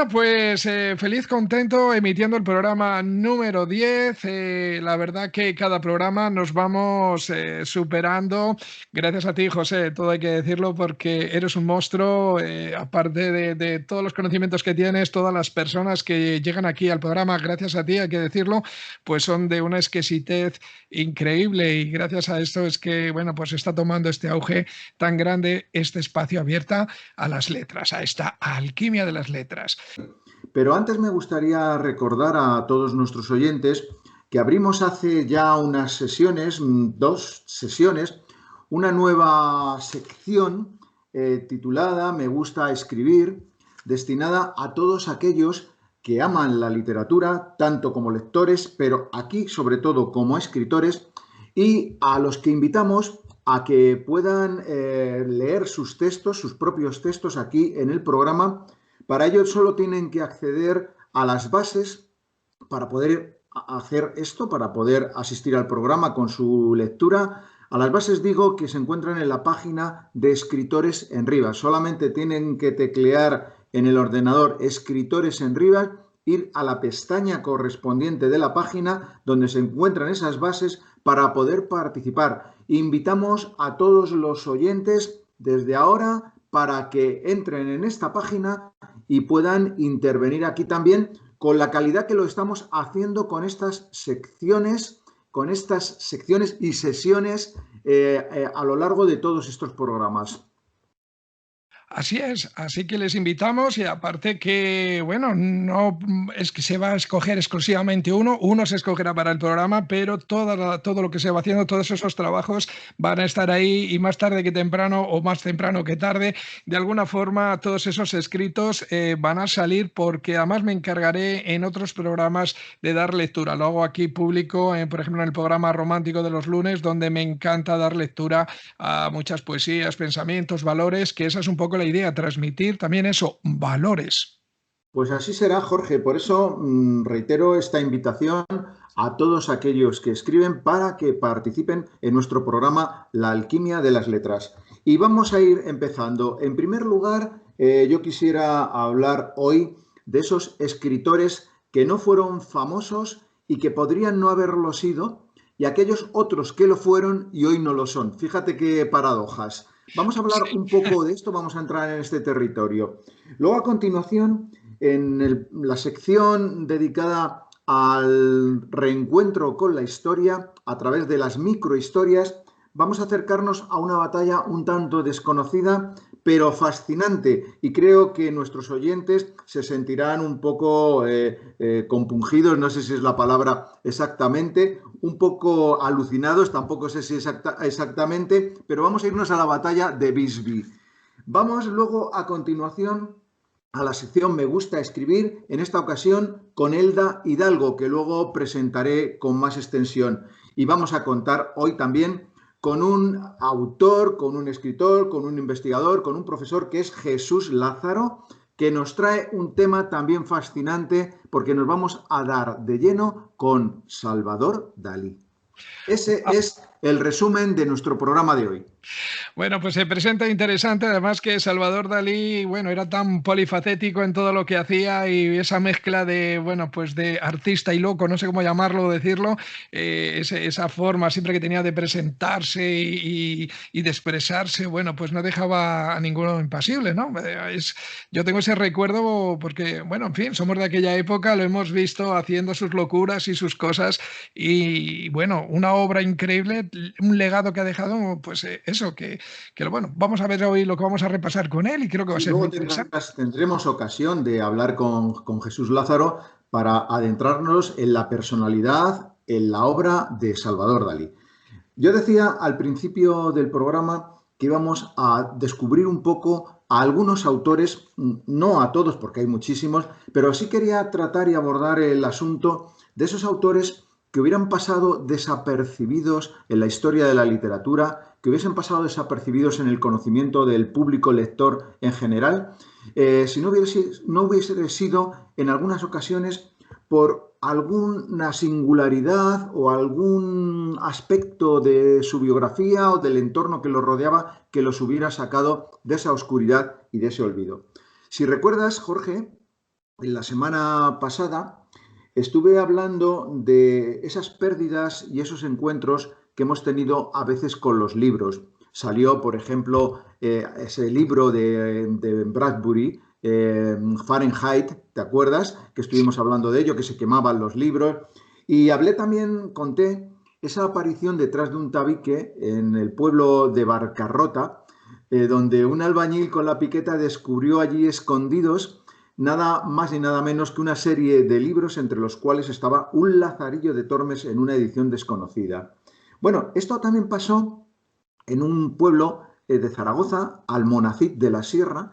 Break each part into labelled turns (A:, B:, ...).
A: Bueno, pues feliz, contento, emitiendo el programa número 10. La verdad que cada programa nos vamos superando. Gracias a ti, José, todo hay que decirlo porque eres un monstruo. Aparte de todos los conocimientos que tienes, todas las personas que llegan aquí al programa, gracias a ti, hay que decirlo, pues son de una exquisitez increíble y gracias a esto es que, bueno, pues está tomando este auge tan grande, este espacio abierto a las letras, a esta alquimia de las letras.
B: Pero antes me gustaría recordar a todos nuestros oyentes que abrimos hace ya unas sesiones, 2 sesiones, una nueva sección titulada Me gusta escribir, destinada a todos aquellos que aman la literatura, tanto como lectores, pero aquí sobre todo como escritores, y a los que invitamos a que puedan leer sus textos, sus propios textos aquí en el programa. Para ello solo tienen que acceder a las bases para poder hacer esto, para poder asistir al programa con su lectura. A las bases digo que se encuentran en la página de Escritores en Rivas. Solamente tienen que teclear en el ordenador Escritores en Rivas, ir a la pestaña correspondiente de la página donde se encuentran esas bases para poder participar. Invitamos a todos los oyentes desde ahora para que entren en esta página y puedan intervenir aquí también con la calidad que lo estamos haciendo con estas secciones y sesiones a lo largo de todos estos programas.
A: Así es, así que les invitamos y aparte que, bueno, no es que se va a escoger exclusivamente uno se escogerá para el programa, pero todo lo que se va haciendo, todos esos trabajos van a estar ahí y más tarde que temprano o más temprano que tarde, de alguna forma todos esos escritos van a salir porque además me encargaré en otros programas de dar lectura. Lo hago aquí público, por ejemplo, en el programa romántico de los lunes, donde me encanta dar lectura a muchas poesías, pensamientos, valores, que esa es un poco la idea, transmitir también eso, valores.
B: Pues así será, Jorge. Por eso reitero esta invitación a todos aquellos que escriben para que participen en nuestro programa La Alquimia de las Letras. Y vamos a ir empezando. En primer lugar, yo quisiera hablar hoy de esos escritores que no fueron famosos y que podrían no haberlo sido, y aquellos otros que lo fueron y hoy no lo son. Fíjate qué paradojas. Vamos a hablar un poco de esto, vamos a entrar en este territorio. Luego, a continuación, en la sección dedicada al reencuentro con la historia, a través de las microhistorias, vamos a acercarnos a una batalla un tanto desconocida, pero fascinante. Y creo que nuestros oyentes se sentirán un poco compungidos, no sé si es la palabra exactamente, un poco alucinados, tampoco sé si exactamente, pero vamos a irnos a la batalla de Visby. Vamos luego, a continuación, a la sección Me gusta escribir, en esta ocasión con Elda Hidalgo, que luego presentaré con más extensión. Y vamos a contar hoy también con un autor, con un escritor, con un investigador, con un profesor que es Jesús Lázaro, que nos trae un tema también fascinante porque nos vamos a dar de lleno con Salvador Dalí. Ese es el resumen de nuestro programa de hoy.
A: Bueno, pues se presenta interesante, además que Salvador Dalí, bueno, era tan polifacético en todo lo que hacía y esa mezcla de, bueno, pues de artista y loco, no sé cómo llamarlo o decirlo, esa forma siempre que tenía de presentarse y de expresarse, bueno, pues no dejaba a ninguno impasible, ¿no? Yo tengo ese recuerdo porque, bueno, en fin, somos de aquella época, lo hemos visto haciendo sus locuras y sus cosas y, bueno, una obra increíble, un legado que ha dejado, pues eso, que bueno, vamos a ver hoy lo que vamos a repasar con él y creo que va a
B: Y
A: ser muy
B: luego
A: interesante.
B: tendremos ocasión de hablar con Jesús Lázaro para adentrarnos en la personalidad, en la obra de Salvador Dalí. Yo decía al principio del programa que íbamos a descubrir un poco a algunos autores, no a todos porque hay muchísimos, pero sí quería tratar y abordar el asunto de esos autores que hubieran pasado desapercibidos en la historia de la literatura, que hubiesen pasado desapercibidos en el conocimiento del público lector en general, si no hubiese sido en algunas ocasiones por alguna singularidad o algún aspecto de su biografía o del entorno que los rodeaba que los hubiera sacado de esa oscuridad y de ese olvido. Si recuerdas, Jorge, la semana pasada estuve hablando de esas pérdidas y esos encuentros que hemos tenido a veces con los libros. Salió, por ejemplo, ese libro de Bradbury, Fahrenheit, ¿te acuerdas? Que estuvimos hablando de ello, que se quemaban los libros. Y hablé también, conté esa aparición detrás de un tabique en el pueblo de Barcarrota, donde un albañil con la piqueta descubrió allí escondidos nada más y nada menos que una serie de libros entre los cuales estaba un Lazarillo de Tormes en una edición desconocida. Bueno, esto también pasó en un pueblo de Zaragoza, Almonacid de la Sierra,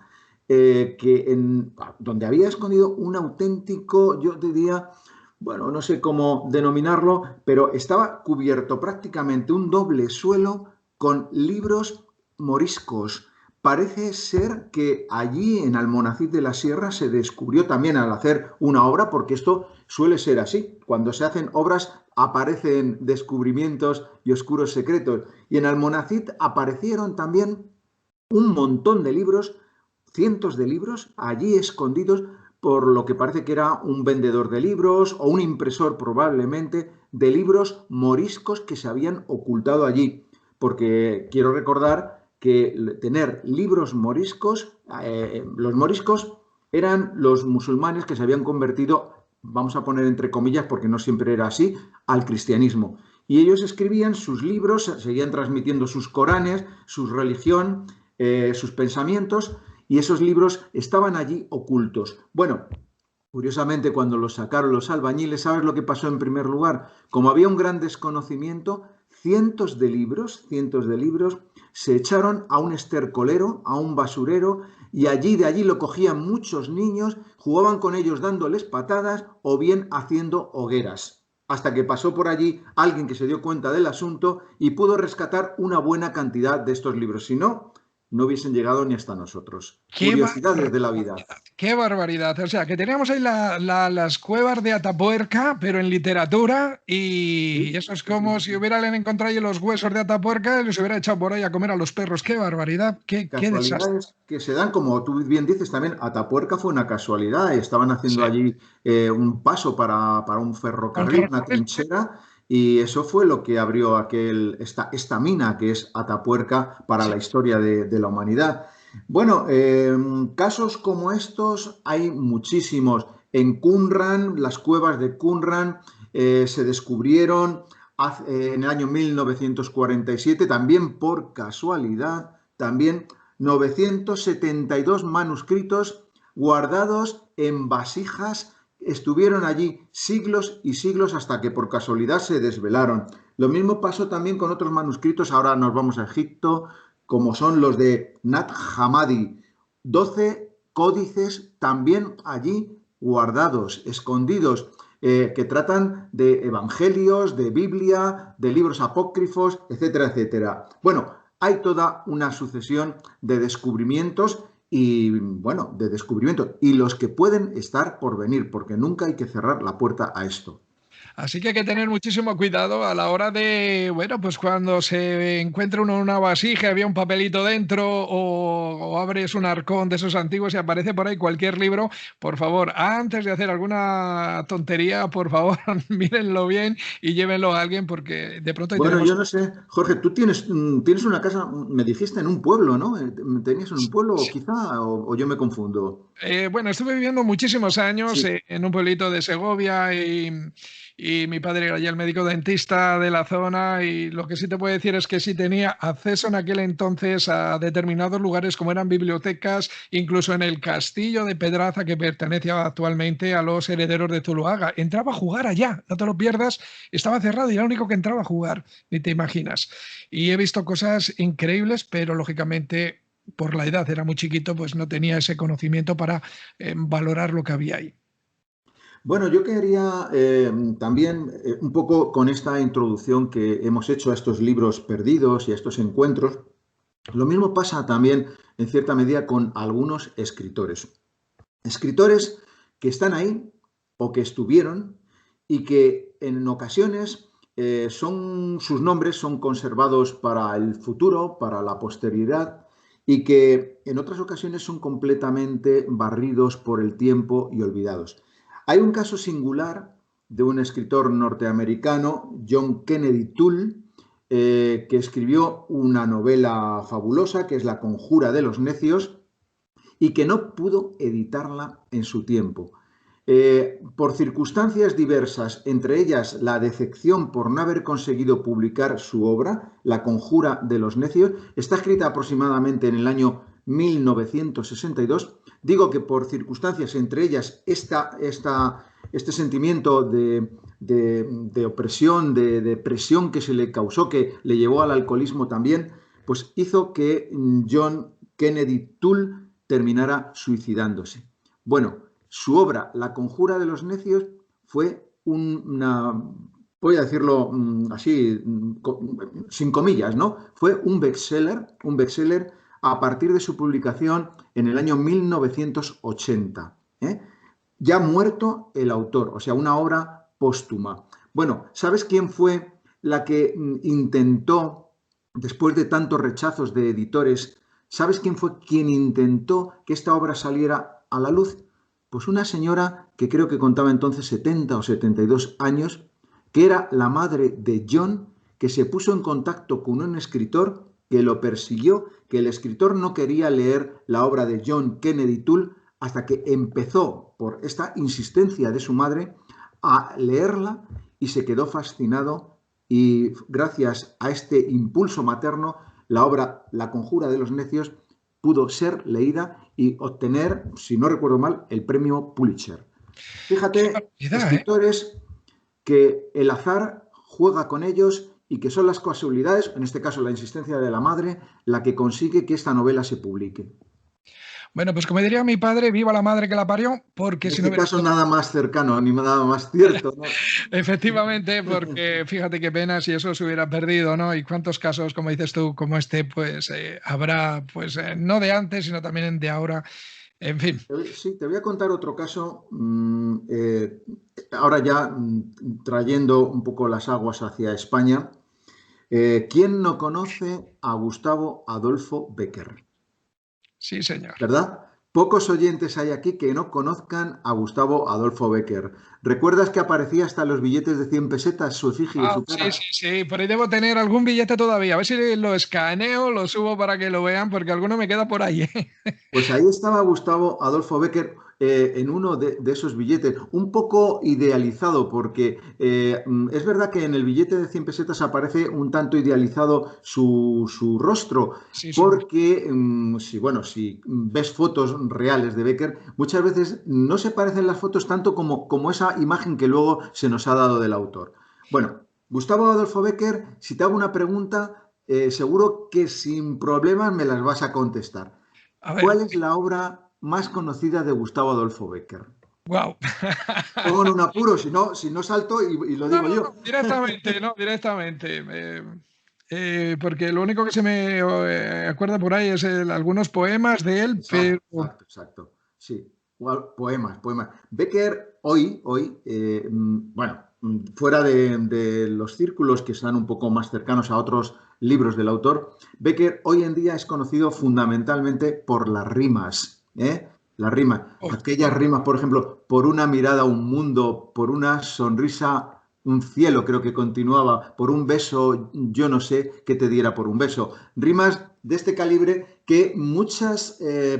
B: donde había escondido un auténtico, yo diría, bueno, no sé cómo denominarlo, pero estaba cubierto prácticamente un doble suelo con libros moriscos. Parece ser que allí en Almonacid de la Sierra se descubrió también al hacer una obra, porque esto suele ser así. Cuando se hacen obras aparecen descubrimientos y oscuros secretos. Y en Almonacid aparecieron también un montón de libros, cientos de libros, allí escondidos por lo que parece que era un vendedor de libros o un impresor probablemente de libros moriscos que se habían ocultado allí. Porque quiero recordar que tener libros moriscos, los moriscos eran los musulmanes que se habían convertido, vamos a poner entre comillas porque no siempre era así, al cristianismo. Y ellos escribían sus libros, seguían transmitiendo sus coranes, su religión, sus pensamientos, y esos libros estaban allí ocultos. Bueno, curiosamente, cuando los sacaron los albañiles, ¿sabes lo que pasó en primer lugar? Como había un gran desconocimiento, cientos de libros se echaron a un estercolero, a un basurero, y allí de allí lo cogían muchos niños, jugaban con ellos dándoles patadas o bien haciendo hogueras. Hasta que pasó por allí alguien que se dio cuenta del asunto y pudo rescatar una buena cantidad de estos libros. Si no, no hubiesen llegado ni hasta nosotros.
A: ¡Qué
B: Curiosidades de la
A: barbaridad!
B: vida.
A: ¡Qué barbaridad! O sea, que teníamos ahí las cuevas de Atapuerca, pero en literatura, y
B: Sí,
A: eso es como si hubieran encontrado ahí los huesos de Atapuerca y los hubiera echado por ahí a comer a los perros. ¡Qué barbaridad! ¡Qué desastre!
B: casualidades que se dan, como tú bien dices, también Atapuerca fue una casualidad. Estaban haciendo
A: Sí.
B: allí un paso para un
A: Con
B: ferrocarril, una
A: ferrocarril, sí.
B: trinchera, y eso fue lo que abrió esta mina que es Atapuerca para
A: Sí.
B: la historia de la humanidad. Bueno, casos como estos hay muchísimos. En Qumran, las cuevas de Qumran se descubrieron en el año 1947, también por casualidad, también 972 manuscritos guardados en vasijas estuvieron allí siglos y siglos hasta que por casualidad se desvelaron. Lo mismo pasó también con otros manuscritos, ahora nos vamos a Egipto, como son los de Nat Hammadi. 12 códices también allí guardados, escondidos, que tratan de evangelios, de Biblia, de libros apócrifos, etcétera, etcétera. Bueno, hay toda una sucesión de descubrimientos y, bueno, de descubrimientos y los que pueden estar por venir, porque nunca hay que cerrar la puerta a esto.
A: Así que hay que tener muchísimo cuidado a la hora de, bueno, pues cuando se encuentra uno en una vasija, había un papelito dentro o abres un arcón de esos antiguos y aparece por ahí cualquier libro, por favor, antes de hacer alguna tontería, por favor, mírenlo bien y llévenlo a alguien porque de pronto ahí
B: Bueno,
A: tenemos.
B: yo no sé, Jorge, tú tienes una casa, me dijiste, en un pueblo, ¿no? ¿Tenías en un pueblo quizá o yo me confundo?
A: Bueno, estuve viviendo muchísimos años
B: Sí.
A: en un pueblito de Segovia y mi padre era ya el médico dentista de la zona y lo que sí te puedo decir es que sí tenía acceso en aquel entonces a determinados lugares como eran bibliotecas, incluso en el castillo de Pedraza que pertenece actualmente a los herederos de Zuloaga. Entraba a jugar allá, no te lo pierdas, estaba cerrado y era el único que entraba a jugar, ni te imaginas. Y he visto cosas increíbles, pero lógicamente por la edad, era muy chiquito, pues no tenía ese conocimiento para valorar lo que había ahí.
B: Bueno, yo quería también, un poco con esta introducción que hemos hecho a estos libros perdidos y a estos encuentros, lo mismo pasa también en cierta medida con algunos escritores. Escritores que están ahí o que estuvieron y que en ocasiones sus nombres son conservados para el futuro, para la posteridad, y que en otras ocasiones son completamente barridos por el tiempo y olvidados. Hay un caso singular de un escritor norteamericano, John Kennedy Toole, que escribió una novela fabulosa que es La Conjura de los Necios y que no pudo editarla en su tiempo. Por circunstancias diversas, entre ellas la decepción por no haber conseguido publicar su obra, La Conjura de los Necios, está escrita aproximadamente en el año 1962. Digo que por circunstancias, entre ellas este sentimiento de opresión, de presión que se le causó, que le llevó al alcoholismo también, pues hizo que John Kennedy Toole terminara suicidándose. Bueno, su obra, La Conjura de los Necios, fue voy a decirlo así, sin comillas, ¿no? Fue un bestseller a partir de su publicación en el año 1980. Ya muerto el autor, o sea, una obra póstuma. Bueno, ¿sabes quién fue la que intentó, después de tantos rechazos de editores, ¿sabes quién fue quien intentó que esta obra saliera a la luz? Pues una señora que creo que contaba entonces 70 o 72 años, que era la madre de John, que se puso en contacto con un escritor que lo persiguió, que el escritor no quería leer la obra de John Kennedy Toole hasta que empezó, por esta insistencia de su madre, a leerla y se quedó fascinado y gracias a este impulso materno, la obra La Conjura de los Necios pudo ser leída y obtener, si no recuerdo mal, el premio Pulitzer. Fíjate, escritores que el azar juega con ellos y que son las casualidades, en este caso la insistencia de la madre, la que consigue que esta novela se publique.
A: Bueno, pues como diría mi padre, viva la madre que la parió, porque
B: en
A: si
B: este
A: no...
B: caso nada más cercano, ni nada más cierto, ¿no?
A: Efectivamente, porque fíjate qué pena si eso se hubiera perdido, ¿no? Y cuántos casos, como dices tú, como este, pues habrá, pues no de antes, sino también de ahora. En fin.
B: Sí, te voy a contar otro caso, ahora ya trayendo un poco las aguas hacia España. ¿Quién no conoce a Gustavo Adolfo Bécquer?
A: Sí, señor.
B: ¿Verdad? Pocos oyentes hay aquí que no conozcan a Gustavo Adolfo Bécquer. ¿Recuerdas que aparecía hasta en los billetes de 100 pesetas su efigie, su
A: Sí,
B: cara?
A: sí, sí, por ahí debo tener algún billete todavía. A ver si lo escaneo, lo subo para que lo vean, porque alguno me queda por ahí, ¿eh?
B: Pues ahí estaba Gustavo Adolfo Bécquer en uno de esos billetes, un poco idealizado, porque es verdad que en el billete de 100 pesetas aparece un tanto idealizado su rostro,
A: Sí,
B: porque si ves fotos reales de Bécquer, muchas veces no se parecen las fotos tanto como esa imagen que luego se nos ha dado del autor. Bueno, Gustavo Adolfo Bécquer, si te hago una pregunta, seguro que sin problemas me las vas a contestar.
A: a ver,
B: ¿Cuál es la obra más conocida de Gustavo Adolfo Bécquer?
A: wow.
B: Pongo en un apuro, si no salto y lo
A: No,
B: digo
A: no, no,
B: yo.
A: directamente, no, directamente. Porque lo único que se me acuerda por ahí es algunos poemas de él, pero...
B: Exacto. Sí, poemas. Bécquer hoy, bueno, fuera de los círculos que están un poco más cercanos a otros libros del autor, Bécquer hoy en día es conocido fundamentalmente por las rimas, ¿eh? Las rimas,
A: Oh,
B: aquellas rimas, por ejemplo, por una mirada a un mundo, por una sonrisa, un cielo, creo que continuaba, por un beso, yo no sé qué te diera por un beso. Rimas de este calibre que muchas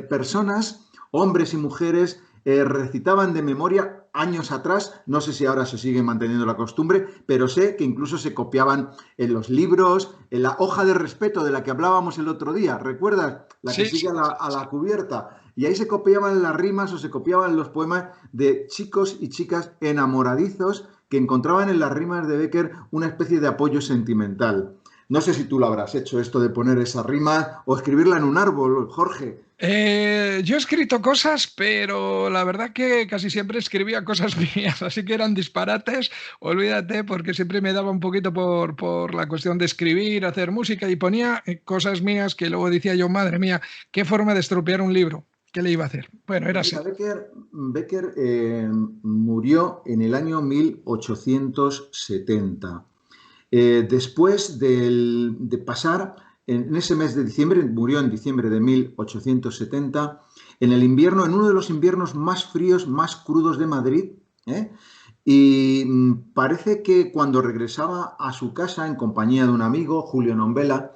B: personas, hombres y mujeres, recitaban de memoria años atrás, no sé si ahora se sigue manteniendo la costumbre, pero sé que incluso se copiaban en los libros, en la hoja de respeto de la que hablábamos el otro día, ¿recuerdas? La que
A: sí,
B: sigue a la cubierta. Y ahí se copiaban las rimas o se copiaban los poemas de chicos y chicas enamoradizos que encontraban en las rimas de Bécquer una especie de apoyo sentimental. No sé si tú lo habrás hecho esto de poner esa rima o escribirla en un árbol, Jorge.
A: Yo he escrito cosas, pero la verdad que casi siempre escribía cosas mías, así que eran disparates, olvídate, porque siempre me daba un poquito por la cuestión de escribir, hacer música y ponía cosas mías que luego decía yo, madre mía, qué forma de estropear un libro, ¿qué le iba a hacer? Bueno, era
B: Pues
A: así.
B: mira, Bécquer murió en el año 1870. Después de pasar en ese mes de diciembre, murió en diciembre de 1870, en el invierno, en uno de los inviernos más fríos, más crudos de Madrid, ¿eh? Y parece que cuando regresaba a su casa en compañía de un amigo, Julio Nombela,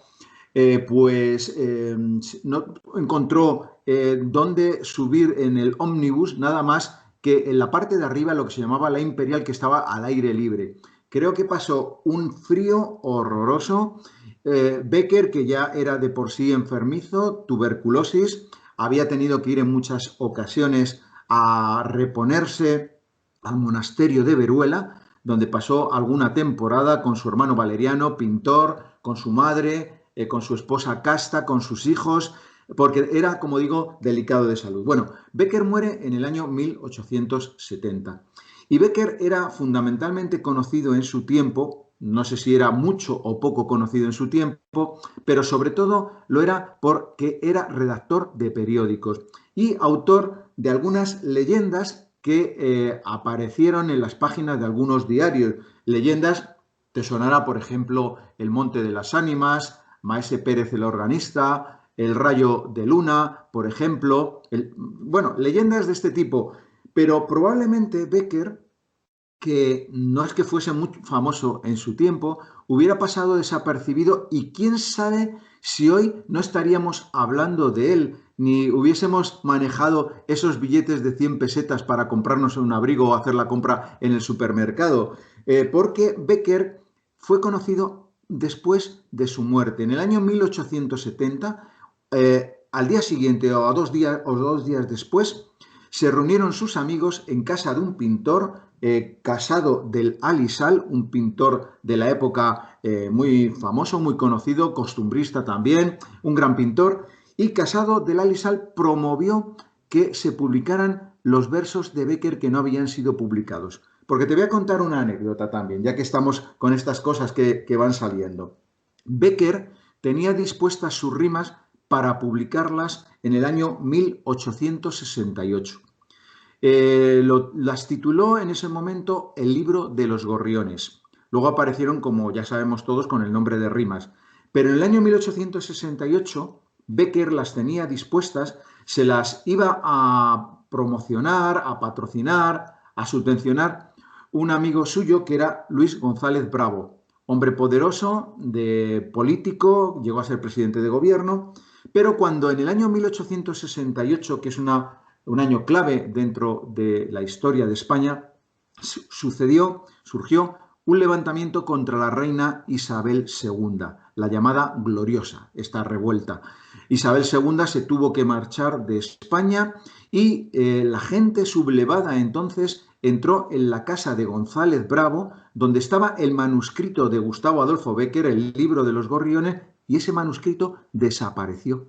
B: no encontró dónde subir en el ómnibus, nada más que en la parte de arriba lo que se llamaba la Imperial, que estaba al aire libre. Creo que pasó un frío horroroso. Becker, que ya era de por sí enfermizo, tuberculosis, había tenido que ir en muchas ocasiones a reponerse al monasterio de Veruela, donde pasó alguna temporada con su hermano Valeriano, pintor, con su madre, con su esposa Casta, con sus hijos, porque era, como digo, delicado de salud. Bueno, Becker muere en el año 1870 y Becker era fundamentalmente conocido en su tiempo, no sé si era mucho o poco conocido en su tiempo, pero sobre todo lo era porque era redactor de periódicos y autor de algunas leyendas que aparecieron en las páginas de algunos diarios. Leyendas, te sonará, por ejemplo, El Monte de las Ánimas, Maese Pérez el organista, El Rayo de Luna, por ejemplo. Bueno, leyendas de este tipo. Pero probablemente Becker, que no es que fuese muy famoso en su tiempo, hubiera pasado desapercibido y quién sabe si hoy no estaríamos hablando de él, ni hubiésemos manejado esos billetes de 100 pesetas para comprarnos un abrigo o hacer la compra en el supermercado, porque Becker fue conocido después de su muerte. En el año 1870, al día siguiente o dos días después, se reunieron sus amigos en casa de un pintor, Casado del Alisal, un pintor de la época muy famoso, muy conocido, costumbrista también, un gran pintor, y Casado del Alisal promovió que se publicaran los versos de Becker que no habían sido publicados. Porque te voy a contar una anécdota también, ya que estamos con estas cosas que van saliendo. Becker tenía dispuestas sus rimas para publicarlas en el año 1868. Las tituló en ese momento El libro de los gorriones. Luego aparecieron, como ya sabemos todos, con el nombre de rimas. Pero en el año 1868, Becker las tenía dispuestas, se las iba a promocionar, a patrocinar, a subvencionar un amigo suyo que era Luis González Bravo, hombre poderoso, de político, llegó a ser presidente de gobierno, pero cuando en el año 1868, que es un año clave dentro de la historia de España, surgió un levantamiento contra la reina Isabel II, la llamada Gloriosa, esta revuelta. Isabel II se tuvo que marchar de España y la gente sublevada entonces entró en la casa de González Bravo, donde estaba el manuscrito de Gustavo Adolfo Bécquer, el libro de los gorriones, y ese manuscrito desapareció.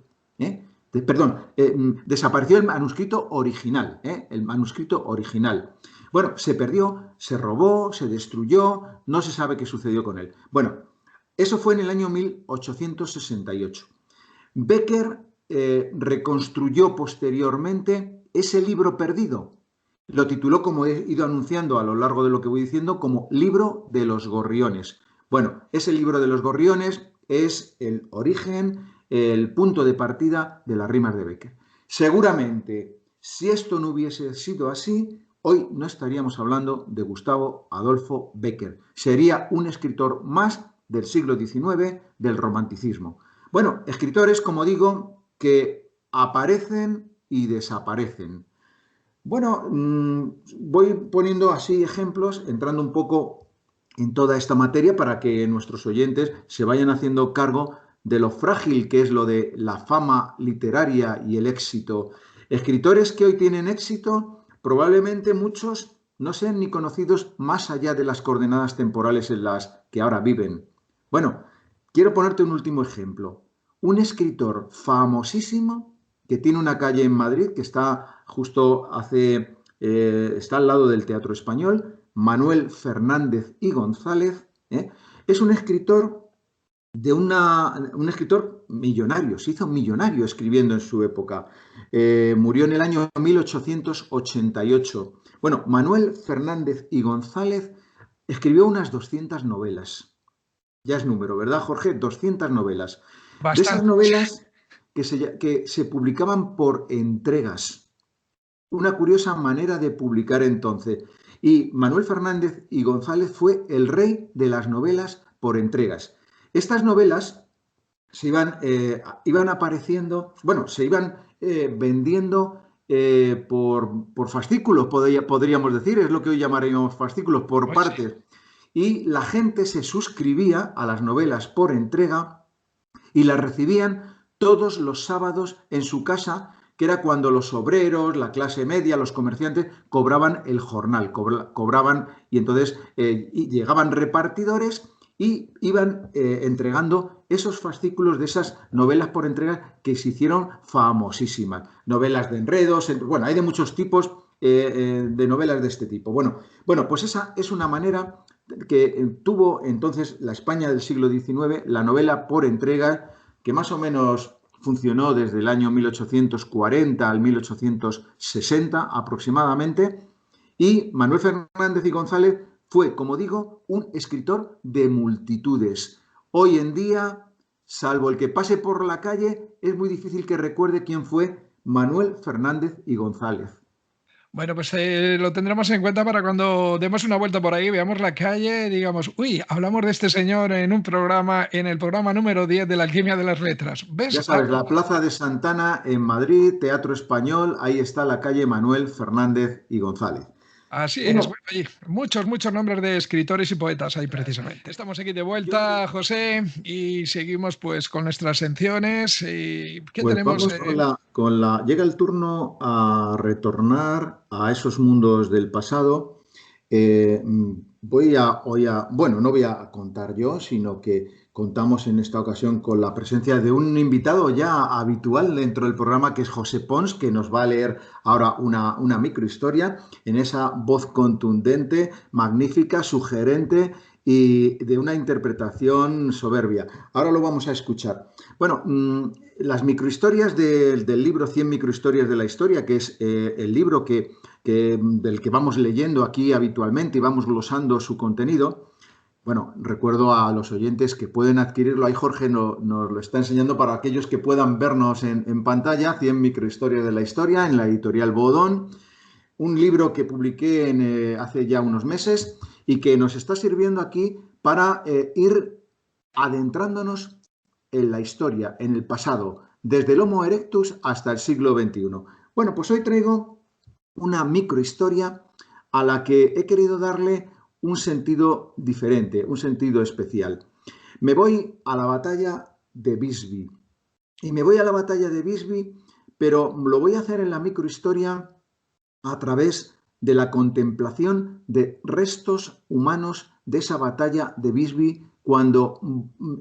B: Desapareció el manuscrito original, el manuscrito original. Bueno, se perdió, se robó, se destruyó, no se sabe qué sucedió con él. Bueno, eso fue en el año 1868. Becker reconstruyó posteriormente ese libro perdido. Lo tituló, como he ido anunciando a lo largo de lo que voy diciendo, como Libro de los Gorriones. Bueno, ese libro de los gorriones es el origen, el punto de partida de las rimas de Becker. Seguramente, si esto no hubiese sido así, hoy no estaríamos hablando de Gustavo Adolfo Bécquer. Sería un escritor más del siglo XIX, del romanticismo. Bueno, escritores, como digo, que aparecen y desaparecen. Bueno, voy poniendo así ejemplos, entrando un poco en toda esta materia para que nuestros oyentes se vayan haciendo cargo de lo frágil que es lo de la fama literaria y el éxito. Escritores que hoy tienen éxito, probablemente muchos no sean ni conocidos más allá de las coordenadas temporales en las que ahora viven. Bueno, quiero ponerte un último ejemplo. Un escritor famosísimo que tiene una calle en Madrid que está justo está al lado del Teatro Español, Manuel Fernández y González, es un escritor un escritor millonario, se hizo millonario escribiendo en su época. Murió en el año 1888. Bueno, Manuel Fernández y González escribió unas 200 novelas. Ya es número, ¿verdad, Jorge? 200 novelas. De esas
A: Bastante.
B: novelas que se publicaban por entregas. Una curiosa manera de publicar entonces. Y Manuel Fernández y González fue el rey de las novelas por entregas. Estas novelas iban apareciendo, bueno, se iban vendiendo por fascículos, podríamos decir, es lo que hoy llamaríamos fascículos, por
A: Pues sí.
B: partes. Y la gente se suscribía a las novelas por entrega y las recibían todos los sábados en su casa, que era cuando los obreros, la clase media, los comerciantes cobraban el jornal, cobraban y entonces llegaban repartidores y iban entregando esos fascículos de esas novelas por entrega que se hicieron famosísimas. Novelas de enredos, bueno, hay de muchos tipos de novelas de este tipo. Bueno, pues esa es una manera que tuvo entonces la España del siglo XIX, la novela por entrega, que más o menos funcionó desde el año 1840 al 1860 aproximadamente, y Manuel Fernández y González fue, como digo, un escritor de multitudes. Hoy en día, salvo el que pase por la calle, es muy difícil que recuerde quién fue Manuel Fernández y González.
A: Bueno, pues lo tendremos en cuenta para cuando demos una vuelta por ahí, veamos la calle, digamos, uy, hablamos de este señor en un programa, en el programa número 10 de la Alquimia de las Letras.
B: Ya
A: ¿Ves?
B: sabes, la Plaza de Santana en Madrid, Teatro Español, ahí está la calle Manuel Fernández y González.
A: Así es.
B: Bueno,
A: Bueno, hay muchos nombres de escritores y poetas ahí precisamente. Estamos aquí de
B: yo
A: vuelta, José, y seguimos pues con nuestras secciones. ¿Qué
B: Pues
A: tenemos?
B: vamos llega el turno a retornar a esos mundos del pasado. Bueno, no voy a contar yo, sino que contamos en esta ocasión con la presencia de un invitado ya habitual dentro del programa, que es José Pons, que nos va a leer ahora una microhistoria en esa voz contundente, magnífica, sugerente y de una interpretación soberbia. Ahora lo vamos a escuchar. Bueno, las microhistorias del libro 100 microhistorias de la historia, que es el libro del que vamos leyendo aquí habitualmente y vamos glosando su contenido. Bueno, recuerdo a los oyentes que pueden adquirirlo. Ahí Jorge nos lo está enseñando para aquellos que puedan vernos en pantalla. 100 microhistorias de la historia en la editorial Bodón. Un libro que publiqué hace ya unos meses y que nos está sirviendo aquí para ir adentrándonos en la historia, en el pasado, desde el Homo erectus hasta el siglo XXI. Bueno, pues hoy traigo una microhistoria a la que he querido darle un sentido diferente, un sentido especial. Me voy a la batalla de Visby. Y me voy a la batalla de Visby, pero lo voy a hacer en la microhistoria a través de la contemplación de restos humanos de esa batalla de Visby, cuando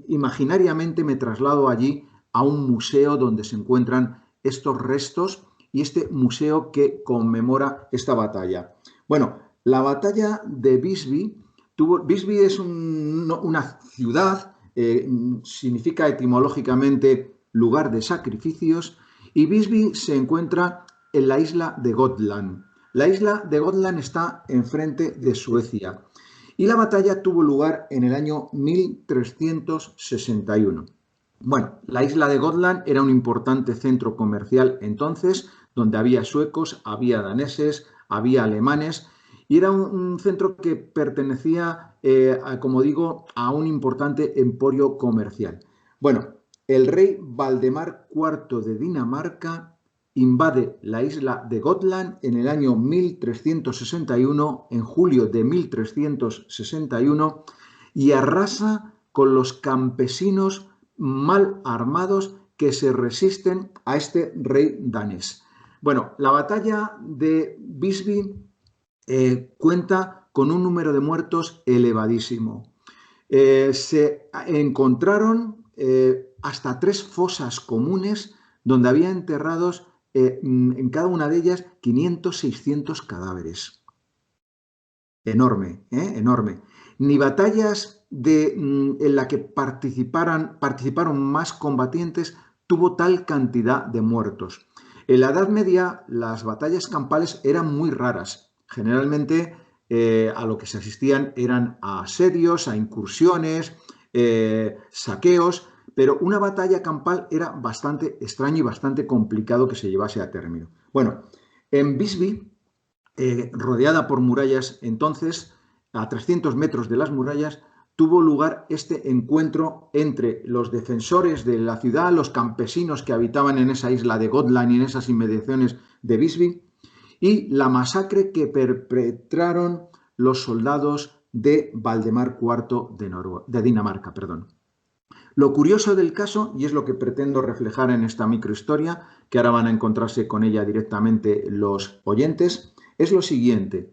B: imaginariamente me traslado allí a un museo donde se encuentran estos restos y este museo que conmemora esta batalla. Bueno, la batalla de Visby Visby es una ciudad, significa etimológicamente lugar de sacrificios, y Visby se encuentra en la isla de Gotland. La isla de Gotland está enfrente de Suecia y la batalla tuvo lugar en el año 1361. Bueno, la isla de Gotland era un importante centro comercial entonces, donde había suecos, había daneses, había alemanes, y era un centro que pertenecía, como digo, a un importante emporio comercial. Bueno, el rey Valdemar IV de Dinamarca invade la isla de Gotland en el año 1361, en julio de 1361, y arrasa con los campesinos mal armados que se resisten a este rey danés. Bueno, la batalla de Visby cuenta con un número de muertos elevadísimo. Se encontraron hasta 3 fosas comunes donde había enterrados en cada una de ellas 500, 600 cadáveres. Enorme, enorme. Ni batallas en la que participaron más combatientes tuvo tal cantidad de muertos. En la Edad Media las batallas campales eran muy raras. Generalmente a lo que se asistían eran a asedios, a incursiones, saqueos, pero una batalla campal era bastante extraño y bastante complicado que se llevase a término. Bueno, en Visby, rodeada por murallas, entonces, a 300 metros de las murallas, tuvo lugar este encuentro entre los defensores de la ciudad, los campesinos que habitaban en esa isla de Gotland y en esas inmediaciones de Visby, y la masacre que perpetraron los soldados de Valdemar IV de Dinamarca. Perdón. Lo curioso del caso, y es lo que pretendo reflejar en esta microhistoria, que ahora van a encontrarse con ella directamente los oyentes, es lo siguiente.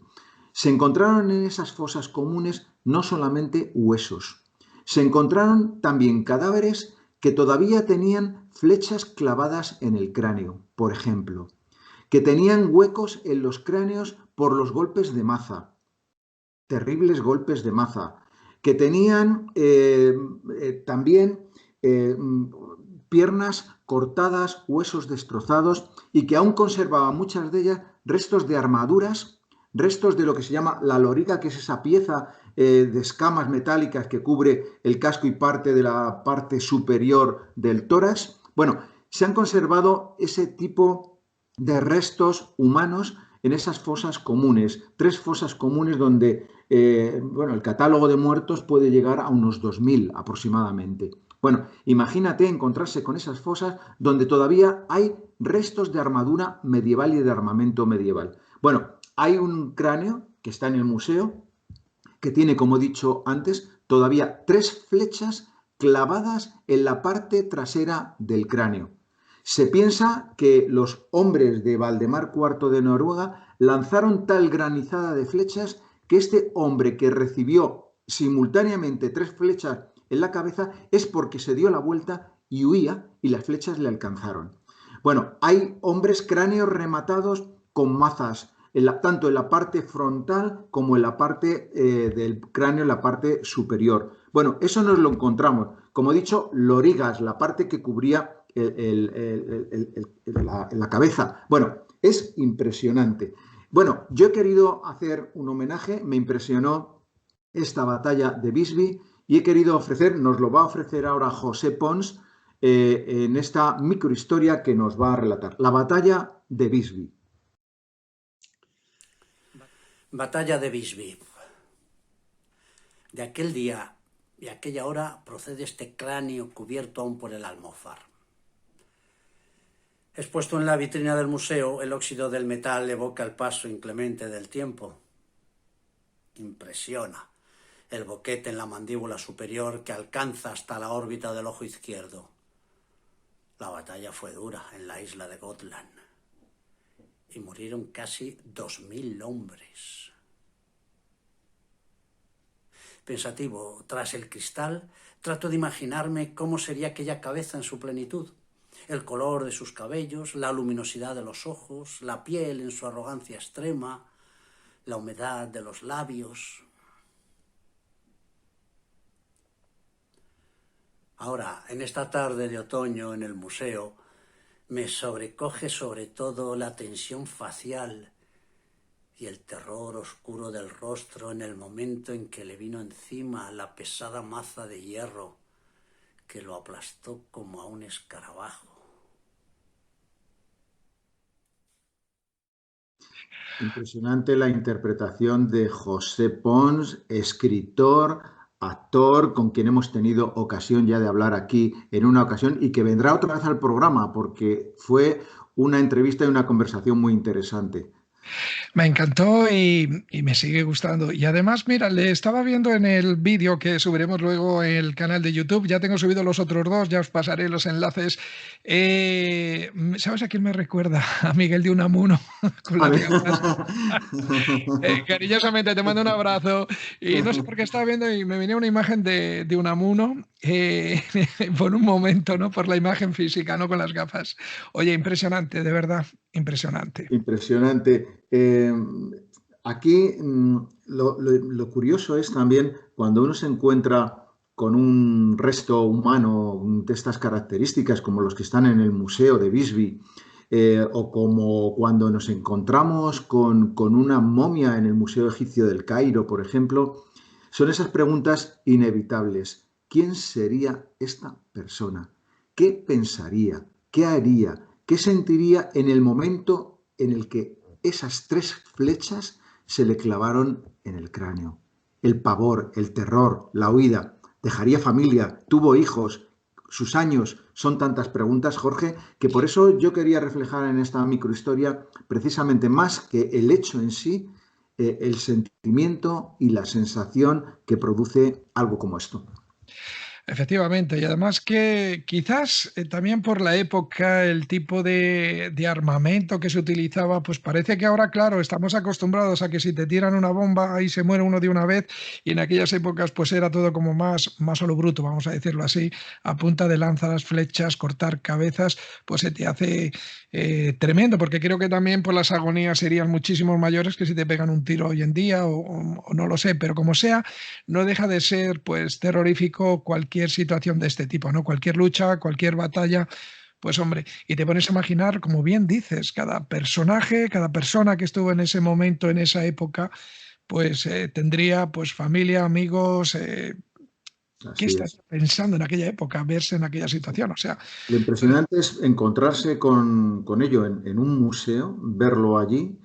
B: Se encontraron en esas fosas comunes no solamente huesos, se encontraron también cadáveres que todavía tenían flechas clavadas en el cráneo, por ejemplo, que tenían huecos en los cráneos por los golpes de maza, terribles golpes de maza, que tenían también piernas cortadas, huesos destrozados y que aún conservaban muchas de ellas restos de armaduras, restos de lo que se llama la loriga, que es esa pieza de escamas metálicas que cubre el casco y parte de la parte superior del tórax. Bueno, se han conservado ese tipo de restos humanos en esas fosas comunes, 3 fosas comunes donde bueno, el catálogo de muertos puede llegar a unos 2000 aproximadamente. Bueno, imagínate encontrarse con esas fosas donde todavía hay restos de armadura medieval y de armamento medieval. Bueno, hay un cráneo que está en el museo que tiene, como he dicho antes, todavía 3 flechas clavadas en la parte trasera del cráneo. Se piensa que los hombres de Valdemar IV de Noruega lanzaron tal granizada de flechas que este hombre que recibió simultáneamente 3 flechas en la cabeza es porque se dio la vuelta y huía y las flechas le alcanzaron. Bueno, hay hombres cráneos rematados con mazas, tanto en la parte frontal como en la parte del cráneo, en la parte superior. Bueno, eso nos lo encontramos. Como he dicho, lorigas, la parte que cubría la cabeza. Bueno, es impresionante. Bueno, yo he querido hacer un homenaje, me impresionó esta batalla de Visby y he querido ofrecer, nos lo va a ofrecer ahora José Pons en esta microhistoria que nos va a relatar. La batalla de Visby.
C: Batalla de Visby. De aquel día y aquella hora procede este cráneo cubierto aún por el almofar. Expuesto en la vitrina del museo, el óxido del metal evoca el paso inclemente del tiempo. Impresiona el boquete en la mandíbula superior que alcanza hasta la órbita del ojo izquierdo. La batalla fue dura en la isla de Gotland y murieron casi 2000 hombres. Pensativo, tras el cristal, trato de imaginarme cómo sería aquella cabeza en su plenitud. El color de sus cabellos, la luminosidad de los ojos, la piel en su arrogancia extrema, la humedad de los labios. Ahora, en esta tarde de otoño en el museo, me sobrecoge sobre todo la tensión facial y el terror oscuro del rostro en el momento en que le vino encima la pesada maza de hierro que lo aplastó como a un escarabajo.
B: Impresionante la interpretación de José Pons, escritor, actor, con quien hemos tenido ocasión ya de hablar aquí en una ocasión y que vendrá otra vez al programa porque fue una entrevista y una conversación muy interesante.
A: Me encantó y me sigue gustando. Y además, mira, le estaba viendo en el vídeo que subiremos luego en el canal de YouTube. Ya tengo subido los otros 2, ya os pasaré los enlaces. ¿Sabes a quién me recuerda? A Miguel de Unamuno, con las
B: Vale.
A: gafas. Cariñosamente te mando un abrazo. Y no sé por qué estaba viendo y me venía una imagen de Unamuno por un momento, ¿no? Por la imagen física, no con las gafas. Oye, impresionante, de verdad, impresionante.
B: Impresionante. Aquí lo curioso es también cuando uno se encuentra con un resto humano de estas características, como los que están en el Museo de Visby, o como cuando nos encontramos con una momia en el Museo Egipcio del Cairo, por ejemplo, son esas preguntas inevitables. ¿quién sería esta persona? ¿Qué pensaría? ¿Qué haría? ¿Qué sentiría en el momento en el que esas 3 flechas se le clavaron en el cráneo? El pavor, el terror, la huida. ¿Dejaría familia? ¿Tuvo hijos? ¿Sus años? Son tantas preguntas, Jorge, que por eso yo quería reflejar en esta microhistoria precisamente más que el hecho en sí, el sentimiento y la sensación que produce algo como esto.
A: Efectivamente, y además que quizás también por la época, el tipo de armamento que se utilizaba, pues parece que ahora, claro, estamos acostumbrados a que si te tiran una bomba ahí se muere uno de una vez, y en aquellas épocas pues era todo como más a lo bruto, vamos a decirlo así, a punta de lanza las flechas, cortar cabezas, pues se te hace tremendo, porque creo que también pues las agonías serían muchísimo mayores que si te pegan un tiro hoy en día, o no lo sé, pero como sea, no deja de ser pues terrorífico cualquier situación de este tipo, ¿no? Cualquier lucha, cualquier batalla, pues hombre, y te pones a imaginar, como bien dices, cada personaje, cada persona que estuvo en ese momento, en esa época, pues tendría pues familia, amigos, ¿qué
B: Así
A: estás
B: es.
A: pensando en aquella época, verse en aquella situación? O sea,
B: Lo impresionante es encontrarse con ello en un museo, verlo allí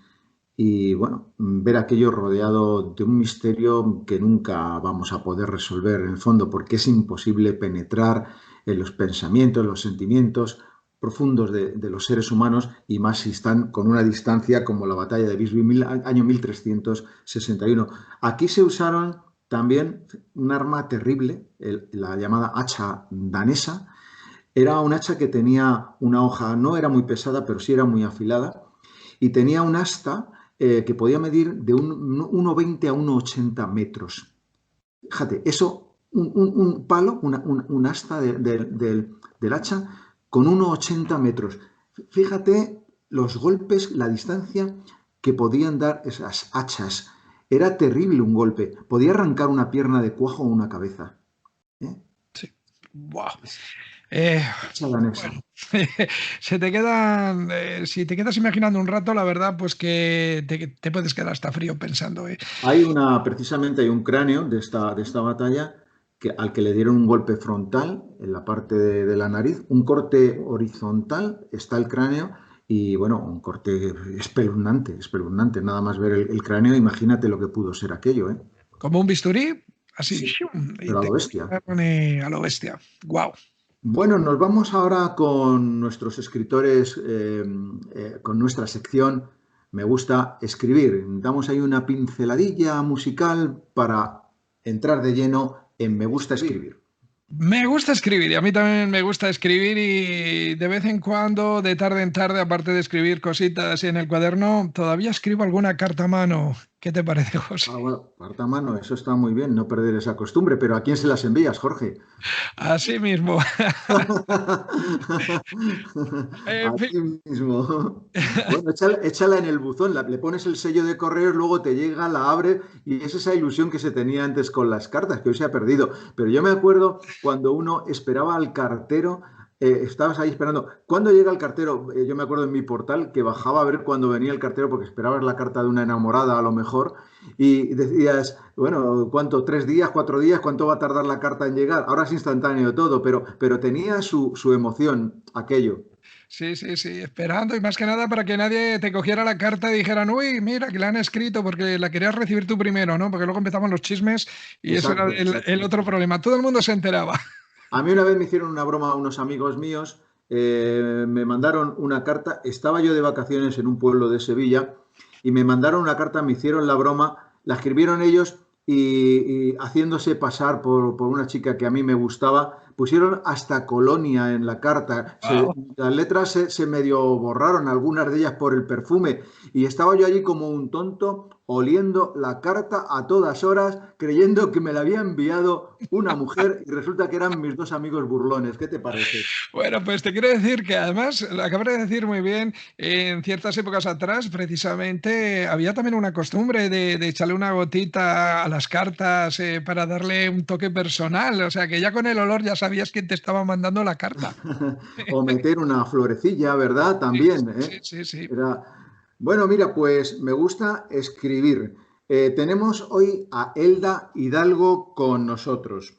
B: y, bueno, ver aquello rodeado de un misterio que nunca vamos a poder resolver en el fondo, porque es imposible penetrar en los pensamientos, los sentimientos profundos de los seres humanos, y más si están con una distancia como la batalla de Visby, año 1361. Aquí se usaron también un arma terrible, la llamada hacha danesa. Era un hacha que tenía una hoja, no era muy pesada, pero sí era muy afilada, y tenía un asta que podía medir de 1,20 a 1,80 metros. Fíjate, eso, un palo, un asta del hacha con 1,80 metros. Fíjate los golpes, la distancia que podían dar esas hachas. Era terrible un golpe. Podía arrancar una pierna de cuajo o una cabeza. ¿Eh?
A: sí. Buah.
B: Es
A: Eh,
B: hacha danesa.
A: bueno, se te quedan, si te quedas imaginando un rato, la verdad, pues que te puedes quedar hasta frío pensando, ¿eh?
B: Precisamente hay un cráneo de esta batalla al que le dieron un golpe frontal en la parte de la nariz, un corte horizontal, está el cráneo, y bueno, un corte espeluznante, espeluznante. Nada más ver el cráneo, imagínate lo que pudo ser aquello, ¿eh?
A: Como un bisturí, así,
B: Sí,
A: ¡shum! Y
B: pero a lo
A: te
B: bestia.
A: pone a lo bestia. Wow.
B: Bueno, nos vamos ahora con nuestros escritores, con nuestra sección Me gusta escribir. Damos ahí una pinceladilla musical para entrar de lleno en Me gusta escribir.
A: Me gusta escribir y a mí también me gusta escribir, y de vez en cuando, de tarde en tarde, aparte de escribir cositas en el cuaderno, todavía escribo alguna carta a mano. ¿Qué te parece, José?
B: Ah, bueno, carta mano, eso está muy bien, no perder esa costumbre, pero ¿a quién se las envías, Jorge?
A: Así mismo. En
B: A
A: fin.
B: ti mismo. Bueno, échala en el buzón, le pones el sello de correos, luego te llega, la abres, y es esa ilusión que se tenía antes con las cartas, que hoy se ha perdido. Pero yo me acuerdo cuando uno esperaba al cartero, estabas ahí esperando. ¿Cuándo llega el cartero? Yo me acuerdo en mi portal que bajaba a ver cuándo venía el cartero, porque esperabas la carta de una enamorada a lo mejor, y decías, bueno, ¿cuánto? ¿3 días, 4 días? ¿Cuánto va a tardar la carta en llegar? Ahora es instantáneo todo, pero tenía su emoción aquello.
A: Sí, sí, sí, esperando, y más que nada para que nadie te cogiera la carta y dijeran, uy, mira, que la han escrito, porque la querías recibir tú primero, ¿no? Porque luego empezaban los chismes y eso era
B: Exacto,
A: el
B: exacto.
A: otro problema. Todo el mundo se enteraba.
B: A mí una vez me hicieron una broma a unos amigos míos, me mandaron una carta, estaba yo de vacaciones en un pueblo de Sevilla y me mandaron una carta, me hicieron la broma, la escribieron ellos y haciéndose pasar por una chica que a mí me gustaba, pusieron hasta Colonia en la carta.
A: Wow.
B: Las letras se medio borraron, algunas de ellas por el perfume, y estaba yo allí como un tonto oliendo la carta a todas horas, creyendo que me la había enviado una mujer y resulta que eran mis dos amigos burlones. ¿Qué te parece?
A: Bueno, pues te quiero decir que además, lo acabas de decir muy bien, en ciertas épocas atrás, precisamente, había también una costumbre de echarle una gotita a las cartas para darle un toque personal. O sea, que ya con el olor ya sabías quién te estaba mandando la carta.
B: O meter una florecilla, ¿verdad?
A: Sí,
B: También,
A: sí,
B: ¿eh?
A: sí, sí.
B: Era... Bueno, mira, pues me gusta escribir. Tenemos hoy a Elda Hidalgo con nosotros.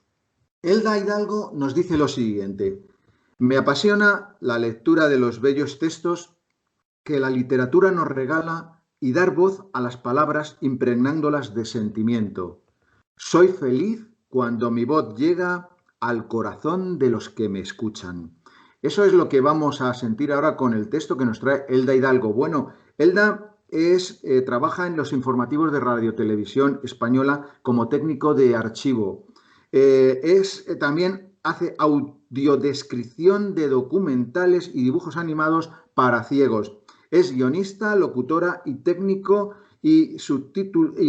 B: Elda Hidalgo nos dice lo siguiente: me apasiona la lectura de los bellos textos que la literatura nos regala y dar voz a las palabras impregnándolas de sentimiento. Soy feliz cuando mi voz llega al corazón de los que me escuchan. Eso es lo que vamos a sentir ahora con el texto que nos trae Elda Hidalgo. Bueno, Elda trabaja en los informativos de Radio Televisión Española como técnico de archivo. También hace audiodescripción de documentales y dibujos animados para ciegos. Es guionista, locutora y técnico y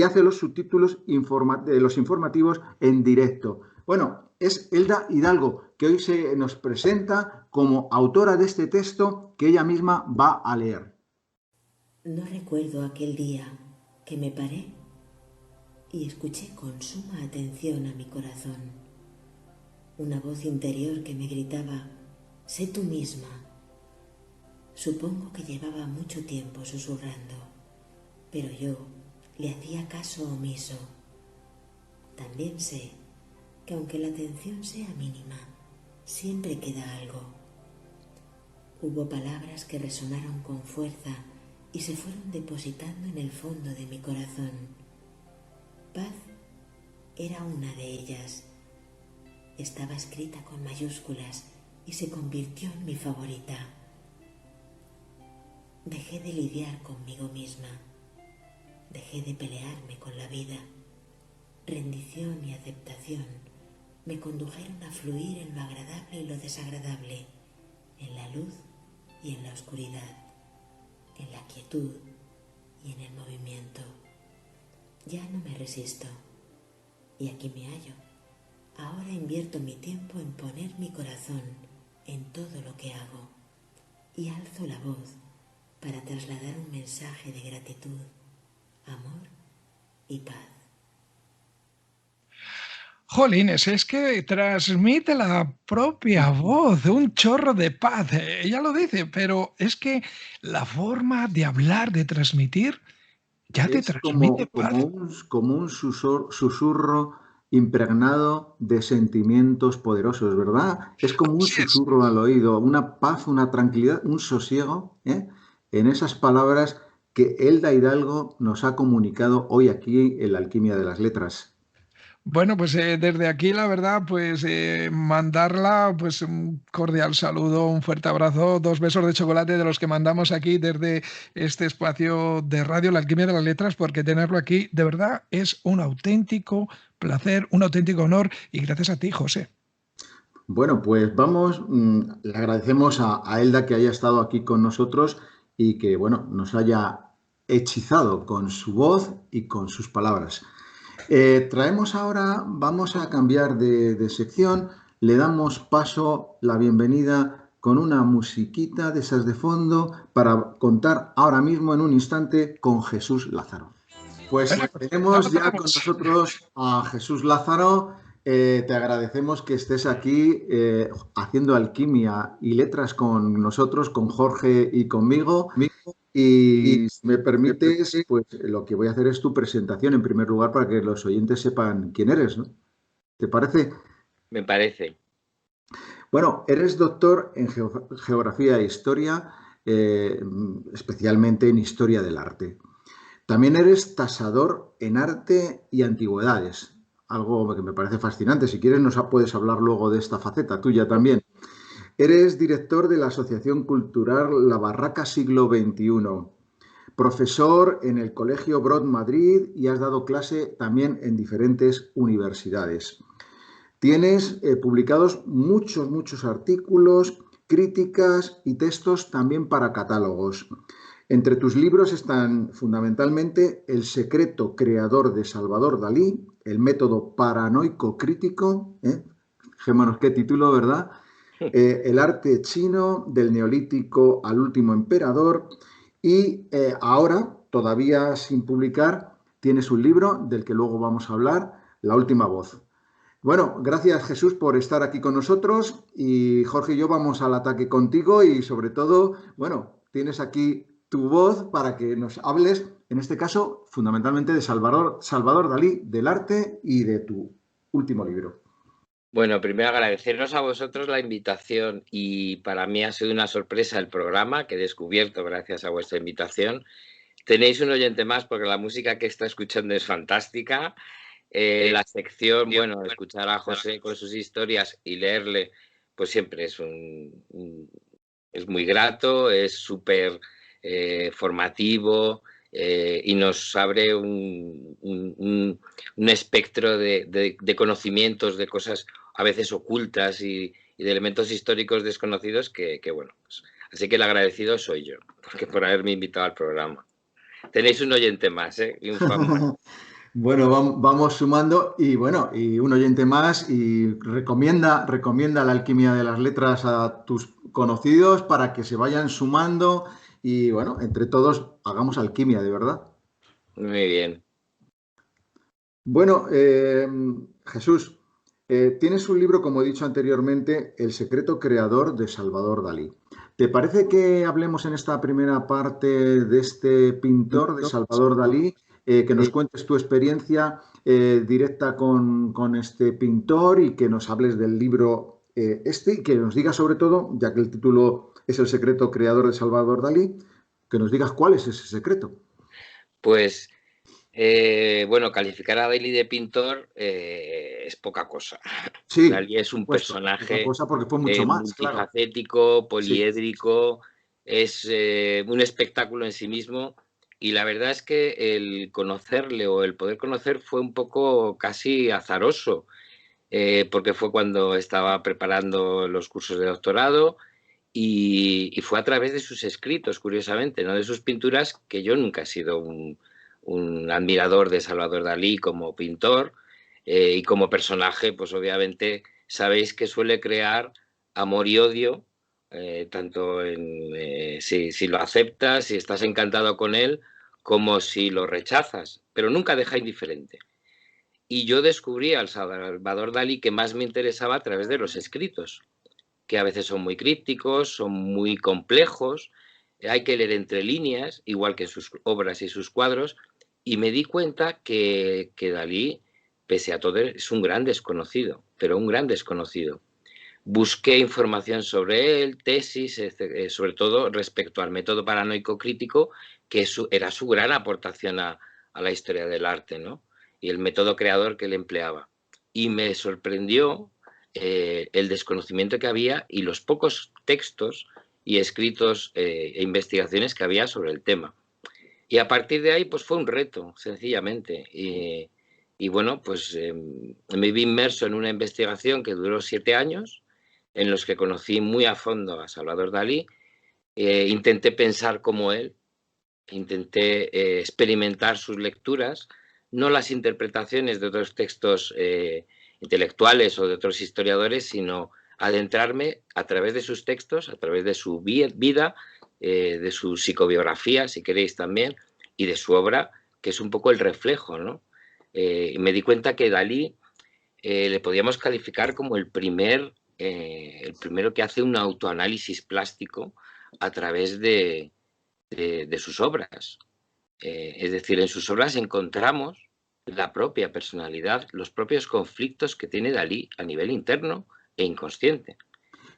B: hace los subtítulos de los informativos en directo. Bueno, es Elda Hidalgo, que hoy se nos presenta como autora de este texto que ella misma va a leer.
D: No recuerdo aquel día que me paré y escuché con suma atención a mi corazón. Una voz interior que me gritaba: sé tú misma. Supongo que llevaba mucho tiempo susurrando, pero yo le hacía caso omiso. También sé que aunque la atención sea mínima, siempre queda algo. Hubo palabras que resonaron con fuerza y se fueron depositando en el fondo de mi corazón. Paz era una de ellas. Estaba escrita con mayúsculas y se convirtió en mi favorita. Dejé de lidiar conmigo misma. Dejé de pelearme con la vida. Rendición y aceptación me condujeron a fluir en lo agradable y lo desagradable, en la luz y en la oscuridad, en la quietud y en el movimiento. Ya no me resisto y aquí me hallo. Ahora invierto mi tiempo en poner mi corazón en todo lo que hago y alzo la voz para trasladar un mensaje de gratitud, amor y paz.
A: Jolines, es que transmite la propia voz, un chorro de paz. Ella lo dice, pero es que la forma de hablar, de transmitir, ya te
B: Es
A: transmite paz.
B: como un susurro impregnado de sentimientos poderosos, ¿verdad? Es como un
A: Así es.
B: susurro al oído, una paz, una tranquilidad, un sosiego, ¿eh? En esas palabras que Elda Hidalgo nos ha comunicado hoy aquí en la Alquimia de las Letras.
A: Bueno, pues desde aquí, la verdad, pues mandarla pues un cordial saludo, un fuerte abrazo, 2 besos de chocolate de los que mandamos aquí desde este espacio de radio, La Alquimia de las Letras, porque tenerlo aquí de verdad es un auténtico placer, un auténtico honor y gracias a ti, José.
B: Bueno, pues vamos, le agradecemos a Elda que haya estado aquí con nosotros y que, bueno, nos haya hechizado con su voz y con sus palabras. Traemos ahora, vamos a cambiar de sección, le damos paso, la bienvenida con una musiquita de esas de fondo para contar ahora mismo en un instante con Jesús Lázaro. Pues
A: Venga, ya lo
B: tenemos ya con
A: tenemos.
B: nosotros a Jesús Lázaro. Te agradecemos que estés aquí haciendo alquimia y letras con nosotros, con Jorge y conmigo. Y si me permites, pues lo que voy a hacer es tu presentación en primer lugar para que los oyentes sepan quién eres, ¿no? ¿Te parece?
E: Me parece.
B: Bueno, eres doctor en Geografía e Historia, especialmente en Historia del Arte. También eres tasador en arte y antigüedades, algo que me parece fascinante. Si quieres, nos puedes hablar luego de esta faceta tuya también. Eres director de la Asociación Cultural La Barraca Siglo XXI, profesor en el Colegio Brod Madrid y has dado clase también en diferentes universidades. Tienes publicados muchos artículos, críticas y textos también para catálogos. Entre tus libros están fundamentalmente El secreto creador de Salvador Dalí, El método paranoico crítico, fijémonos qué título, ¿verdad? El arte chino del neolítico al último emperador y ahora, todavía sin publicar, tienes un libro del que luego vamos a hablar, La última voz. Bueno, gracias Jesús por estar aquí con nosotros y Jorge y yo vamos al ataque contigo y sobre todo, bueno, tienes aquí tu voz para que nos hables, en este caso, fundamentalmente de Salvador Dalí, del arte y de tu último libro.
E: Bueno, primero agradeceros a vosotros la invitación y para mí ha sido una sorpresa el programa que he descubierto gracias a vuestra invitación. Tenéis un oyente más porque la música que está escuchando es fantástica. La sección, bueno, escuchar a José con sus historias y leerle, pues siempre es es muy grato, es súper formativo y nos abre un espectro de conocimientos, de cosas a veces ocultas y de elementos históricos desconocidos que bueno, pues, así que el agradecido soy yo, porque por haberme invitado al programa. Tenéis un oyente más, ¿eh? Y un fan más.
B: Bueno, vamos sumando y bueno, y un oyente más y recomienda la alquimia de las letras a tus conocidos para que se vayan sumando y bueno, entre todos hagamos alquimia, de verdad.
E: Muy bien.
B: Bueno, Jesús, tienes un libro, como he dicho anteriormente, El secreto creador de Salvador Dalí. ¿Te parece que hablemos en esta primera parte de este pintor, de Salvador Dalí, que nos cuentes tu experiencia directa con este pintor y que nos hables del libro y que nos digas sobre todo, ya que el título es El secreto creador de Salvador Dalí, que nos digas cuál es ese secreto?
E: Pues bueno, calificar a Dalí de pintor es poca cosa.
B: Sí,
E: Dalí es
B: por
E: un
B: supuesto, otra
E: personaje
B: cosa porque fue mucho más, claro.
E: multifacético,
B: Sí.
E: poliédrico, es un espectáculo en sí mismo y la verdad es que el conocerle o el poder conocer fue un poco casi azaroso, porque fue cuando estaba preparando los cursos de doctorado y fue a través de sus escritos, curiosamente, no de sus pinturas, que yo nunca he sido un admirador de Salvador Dalí como pintor y como personaje, pues obviamente sabéis que suele crear amor y odio, tanto si lo aceptas, si estás encantado con él, como si lo rechazas, pero nunca deja indiferente. Y yo descubrí al Salvador Dalí que más me interesaba a través de los escritos, que a veces son muy crípticos, son muy complejos, hay que leer entre líneas, igual que sus obras y sus cuadros, y me di cuenta que Dalí, pese a todo, es un gran desconocido, pero un gran desconocido. Busqué información sobre él, tesis, sobre todo respecto al método paranoico crítico, que era su gran aportación a la historia del arte, ¿no? Y el método creador que él empleaba. Y me sorprendió el desconocimiento que había y los pocos textos y escritos e investigaciones que había sobre el tema. Y a partir de ahí, pues fue un reto, sencillamente. Y bueno, pues me vi inmerso en una investigación que duró 7 años, en los que conocí muy a fondo a Salvador Dalí. Intenté pensar como él, intenté experimentar sus lecturas, no las interpretaciones de otros textos intelectuales o de otros historiadores, sino adentrarme a través de sus textos, a través de su vida, de su psicobiografía, si queréis también, y de su obra, que es un poco el reflejo, ¿no? Y me di cuenta que Dalí le podíamos calificar como el primero que hace un autoanálisis plástico a través de sus obras. Es decir, en sus obras encontramos la propia personalidad, los propios conflictos que tiene Dalí a nivel interno e inconsciente.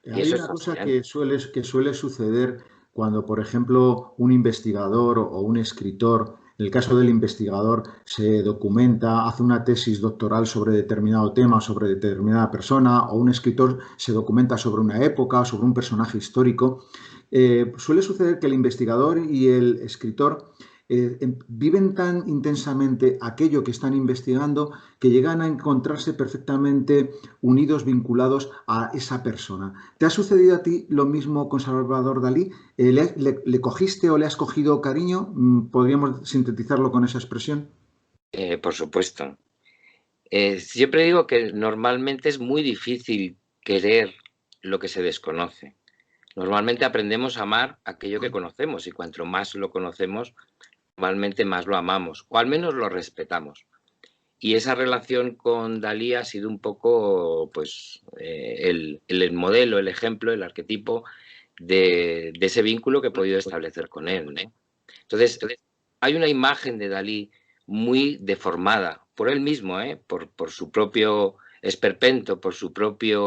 E: Y
B: Hay
E: eso es
B: una cosa
E: fascinante.
B: que suele suceder cuando, por ejemplo, un investigador o un escritor, en el caso del investigador, se documenta, hace una tesis doctoral sobre determinado tema, sobre determinada persona, o un escritor se documenta sobre una época, sobre un personaje histórico. Suele suceder que el investigador y el escritor viven tan intensamente aquello que están investigando que llegan a encontrarse perfectamente unidos, vinculados a esa persona. ¿Te ha sucedido a ti lo mismo con Salvador Dalí? ¿Le cogiste o le has cogido cariño? ¿Podríamos sintetizarlo con esa expresión?
E: Por supuesto. Siempre digo que normalmente es muy difícil querer lo que se desconoce. Normalmente aprendemos a amar aquello que conocemos y cuanto más lo conocemos, normalmente más lo amamos o al menos lo respetamos. Y esa relación con Dalí ha sido un poco pues, el modelo, el ejemplo, el arquetipo de ese vínculo que he podido establecer con él, ¿no? Entonces, hay una imagen de Dalí muy deformada por él mismo, por su propio esperpento por su propia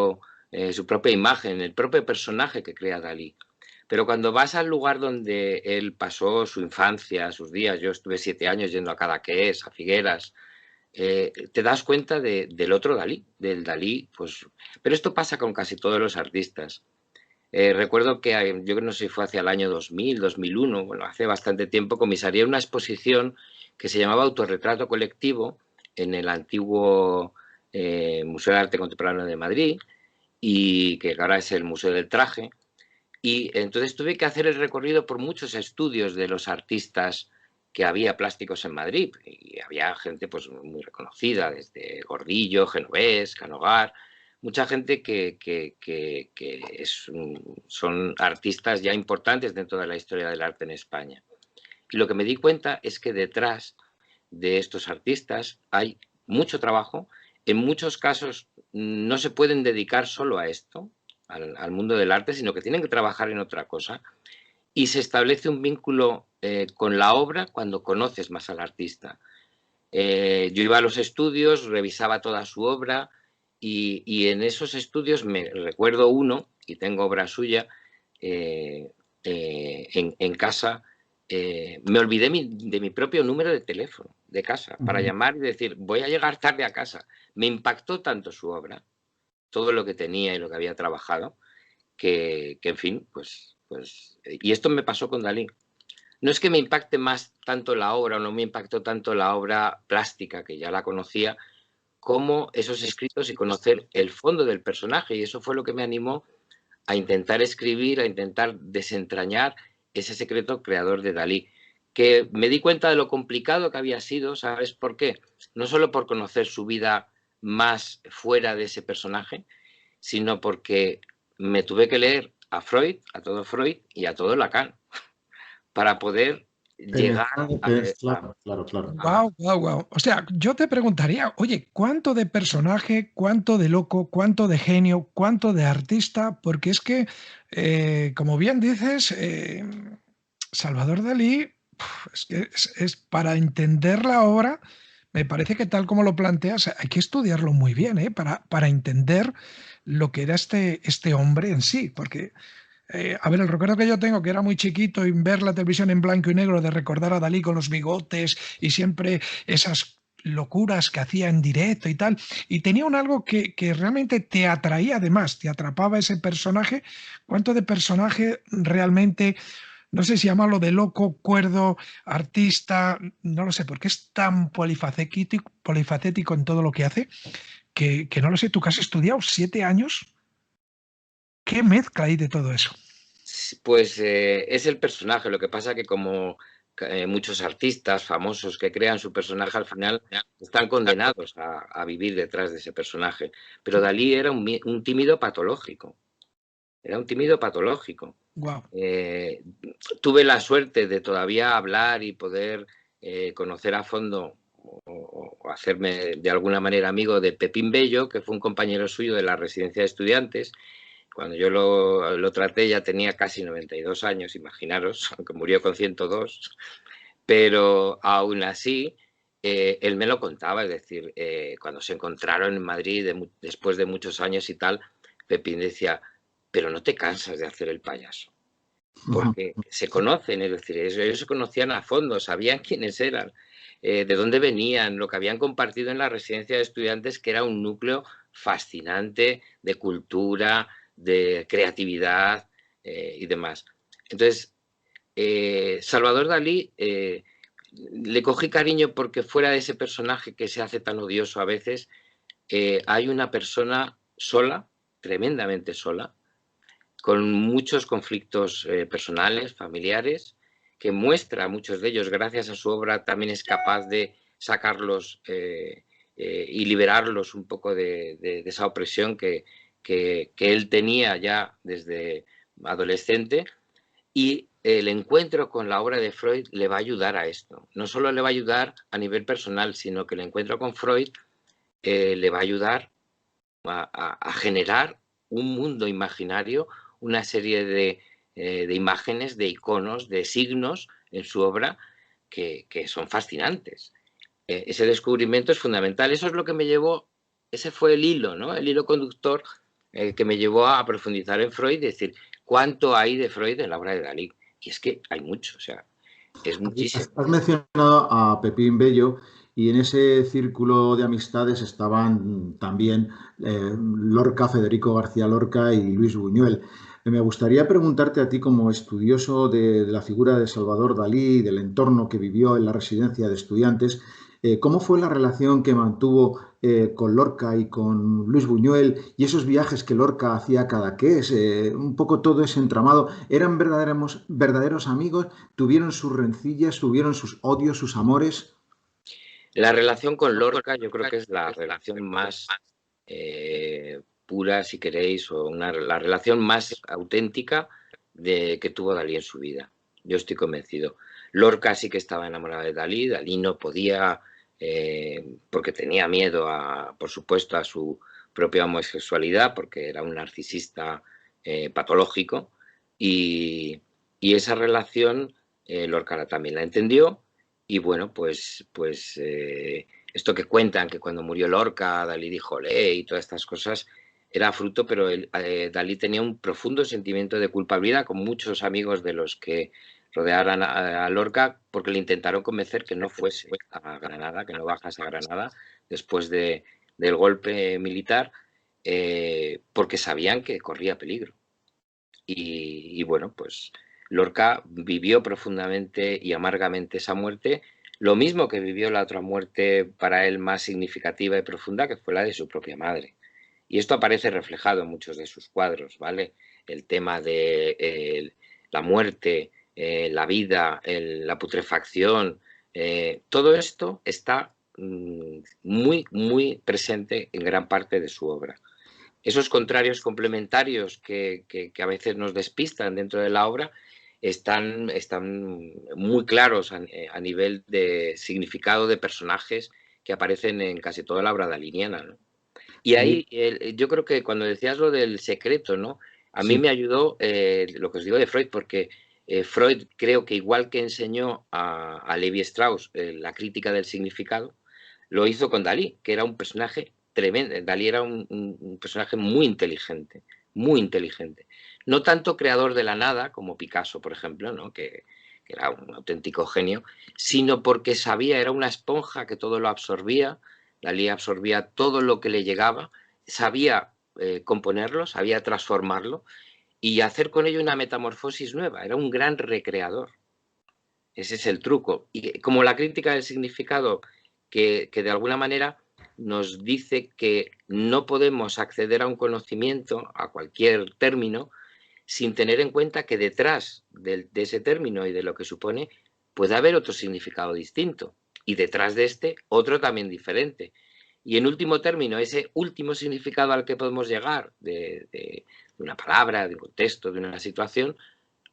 E: imagen, el propio personaje que crea Dalí. Pero cuando vas al lugar donde él pasó su infancia, sus días, yo estuve 7 años yendo a Cadaqués, a Figueras, te das cuenta del otro Dalí, del Dalí, pues... Pero esto pasa con casi todos los artistas. Recuerdo que yo no sé si fue hacia el año 2000, 2001, bueno, hace bastante tiempo, comisarié una exposición que se llamaba Autorretrato Colectivo en el antiguo Museo de Arte Contemporáneo de Madrid, y que ahora es el Museo del Traje. Y entonces tuve que hacer el recorrido por muchos estudios de los artistas que había plásticos en Madrid. Y había gente pues muy reconocida, desde Gordillo, Genovés, Canogar, mucha gente son artistas ya importantes dentro de la historia del arte en España. Y lo que me di cuenta es que detrás de estos artistas hay mucho trabajo. En muchos casos no se pueden dedicar solo a esto, al mundo del arte, sino que tienen que trabajar en otra cosa. Y se establece un vínculo con la obra cuando conoces más al artista. Yo iba a los estudios, revisaba toda su obra, y en esos estudios me recuerdo uno, y tengo obra suya en casa. Me olvidé de mi propio número de teléfono de casa para llamar y decir, voy a llegar tarde a casa. Me impactó tanto su obra, todo lo que tenía y lo que había trabajado, que en fin, pues... Y esto me pasó con Dalí. No es que me impacte más tanto la obra, o no me impactó tanto la obra plástica, que ya la conocía, como esos escritos y conocer el fondo del personaje. Y eso fue lo que me animó a intentar escribir, a intentar desentrañar ese secreto creador de Dalí, que me di cuenta de lo complicado que había sido. ¿Sabes por qué? No solo por conocer su vida más fuera de ese personaje, sino porque me tuve que leer a Freud, a todo Freud y a todo Lacan, para poder llegar
B: Claro, claro, claro.
A: Wow, wow, wow. O sea, yo te preguntaría, oye, ¿cuánto de personaje, cuánto de loco, cuánto de genio, cuánto de artista? Porque es que, como bien dices, Salvador Dalí, es que es para entender la obra, me parece que tal como lo planteas, hay que estudiarlo muy bien, ¿eh? Para entender lo que era este hombre en sí, porque a ver, el recuerdo que yo tengo, que era muy chiquito, y ver la televisión en blanco y negro, de recordar a Dalí con los bigotes y siempre esas locuras que hacía en directo y tal, y tenía un algo que realmente te atraía, además, te atrapaba ese personaje. ¿Cuánto de personaje realmente, no sé si llamarlo de loco, cuerdo, artista, no lo sé, porque es tan polifacético en todo lo que hace, que no lo sé, tú que has estudiado 7 años, ¿qué mezcla hay de todo eso?
E: Pues es el personaje. Lo que pasa que como muchos artistas famosos que crean su personaje, al final están condenados a vivir detrás de ese personaje. Pero Dalí era un tímido patológico. Era un tímido patológico.
A: Wow.
E: Tuve la suerte de todavía hablar y poder conocer a fondo o hacerme de alguna manera amigo de Pepín Bello, que fue un compañero suyo de la residencia de estudiantes. Cuando yo lo traté ya tenía casi 92 años, imaginaros, aunque murió con 102, pero aún así él me lo contaba. Es decir, cuando se encontraron en Madrid después de muchos años y tal, Pepín decía, pero no te cansas de hacer el payaso, porque se conocen, es decir, ellos se conocían a fondo, sabían quiénes eran, de dónde venían, lo que habían compartido en la residencia de estudiantes, que era un núcleo fascinante de cultura, de creatividad y demás. Entonces, Salvador Dalí le cogí cariño porque fuera de ese personaje que se hace tan odioso a veces, hay una persona sola, tremendamente sola, con muchos conflictos personales, familiares, que muestra muchos de ellos. Gracias a su obra también es capaz de sacarlos y liberarlos un poco de esa opresión que él tenía ya desde adolescente. Y el encuentro con la obra de Freud le va a ayudar a esto. No solo le va a ayudar a nivel personal, sino que el encuentro con Freud le va a ayudar a generar un mundo imaginario, una serie de imágenes, de iconos, de signos en su obra que son fascinantes. Ese descubrimiento es fundamental. Eso es lo que me llevó ese fue el hilo, ¿no? El hilo conductor que me llevó a profundizar en Freud y decir, ¿cuánto hay de Freud en la obra de Dalí? Y es que hay mucho, o sea, es muchísimo.
B: Has mencionado a Pepín Bello y en ese círculo de amistades estaban también Lorca, Federico García Lorca y Luis Buñuel. Me gustaría preguntarte a ti como estudioso de la figura de Salvador Dalí y del entorno que vivió en la residencia de estudiantes, ¿cómo fue la relación que mantuvo con Lorca y con Luis Buñuel y esos viajes que Lorca hacía cada mes? Un poco todo ese entramado. ¿Eran verdaderos amigos? ¿Tuvieron sus rencillas, tuvieron sus odios, sus amores?
E: La relación con Lorca yo creo que es la relación más pura, si queréis, o la relación más auténtica que tuvo Dalí en su vida. Yo estoy convencido. Lorca sí que estaba enamorado de Dalí. Dalí no podía, porque tenía miedo, por supuesto, a su propia homosexualidad, porque era un narcisista patológico. Y esa relación Lorca también la entendió. Y bueno, pues esto que cuentan, que cuando murió Lorca, Dalí dijo "Olé" y todas estas cosas, era fruto, pero Dalí tenía un profundo sentimiento de culpabilidad con muchos amigos de los que rodearan a Lorca, porque le intentaron convencer que no fuese a Granada, que no bajase a Granada después del golpe militar, porque sabían que corría peligro. Y bueno, pues Lorca vivió profundamente y amargamente esa muerte, lo mismo que vivió la otra muerte para él más significativa y profunda, que fue la de su propia madre. Y esto aparece reflejado en muchos de sus cuadros, ¿vale? El tema de la muerte, la vida, la putrefacción, todo esto está muy, muy presente en gran parte de su obra. Esos contrarios complementarios que a veces nos despistan dentro de la obra están muy claros a nivel de significado de personajes que aparecen en casi toda la obra daliniana, ¿no? Y ahí yo creo que cuando decías lo del secreto, ¿no? A mí
B: Sí.
E: me ayudó lo que os digo de Freud, porque Freud creo que igual que enseñó a Levi Strauss la crítica del significado, lo hizo con Dalí, que era un personaje tremendo. Dalí era un personaje muy inteligente, muy inteligente. No tanto creador de la nada, como Picasso, por ejemplo, ¿no? que era un auténtico genio, sino porque sabía, era una esponja que todo lo absorbía. Dalí absorbía todo lo que le llegaba, sabía componerlo, sabía transformarlo y hacer con ello una metamorfosis nueva. Era un gran recreador. Ese es el truco. Y como la crítica del significado, que de alguna manera nos dice que no podemos acceder a un conocimiento, a cualquier término, sin tener en cuenta que detrás de ese término y de lo que supone, puede haber otro significado distinto. Y detrás de este, otro también diferente. Y en último término, ese último significado al que podemos llegar de una palabra, de un contexto, de una situación,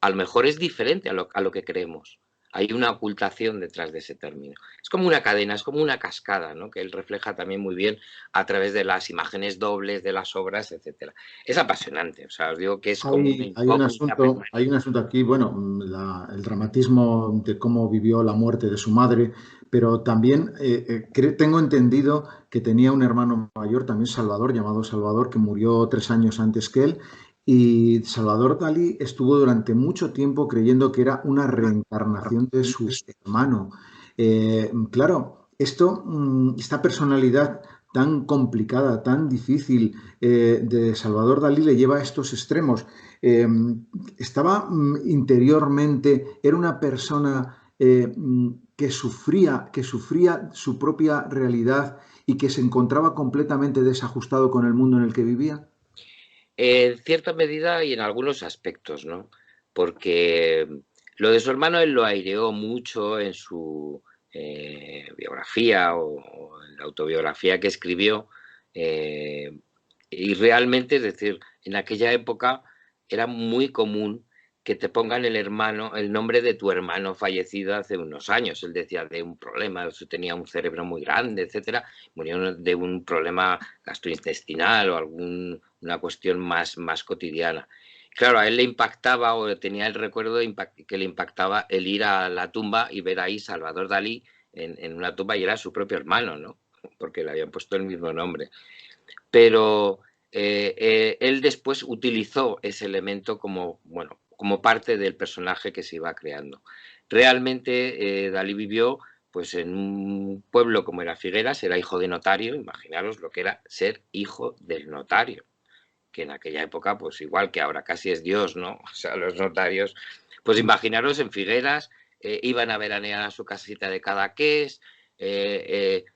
E: a lo mejor es diferente a lo que creemos. Hay una ocultación detrás de ese término. Es como una cadena, es como una cascada, ¿no? Que él refleja también muy bien a través de las imágenes dobles de las obras, etcétera. Es apasionante, o sea, os digo que es como una incógnita
B: Hay un asunto aquí, bueno, el dramatismo de cómo vivió la muerte de su madre, pero también tengo entendido que tenía un hermano mayor, también Salvador, llamado Salvador, que murió 3 años antes que él, y Salvador Dalí estuvo durante mucho tiempo creyendo que era una reencarnación de su hermano. Claro, esta personalidad tan complicada, tan difícil de Salvador Dalí le lleva a estos extremos. Estaba interiormente, era una persona que sufría su propia realidad y que se encontraba completamente desajustado con el mundo en el que vivía.
E: En cierta medida y en algunos aspectos, ¿no? Porque lo de su hermano él lo aireó mucho en su biografía o en la autobiografía que escribió. eh, y realmente, es decir, en aquella época era muy común que te pongan el nombre de tu hermano fallecido hace unos años. Él decía de un problema, tenía un cerebro muy grande, etcétera, murió de un problema gastrointestinal o una cuestión más cotidiana. Claro, a él le impactaba o tenía el recuerdo que le impactaba el ir a la tumba y ver ahí Salvador Dalí en una tumba y era su propio hermano, ¿no? Porque le habían puesto el mismo nombre. pero él después utilizó ese elemento como, bueno, como parte del personaje que se iba creando. Realmente Dalí vivió pues en un pueblo como era Figueras, era hijo de notario, imaginaros lo que era ser hijo del notario, que en aquella época, pues igual que ahora casi es Dios, ¿no? O sea, los notarios, pues imaginaros en Figueras, iban a veranear a su casita de Cadaqués, el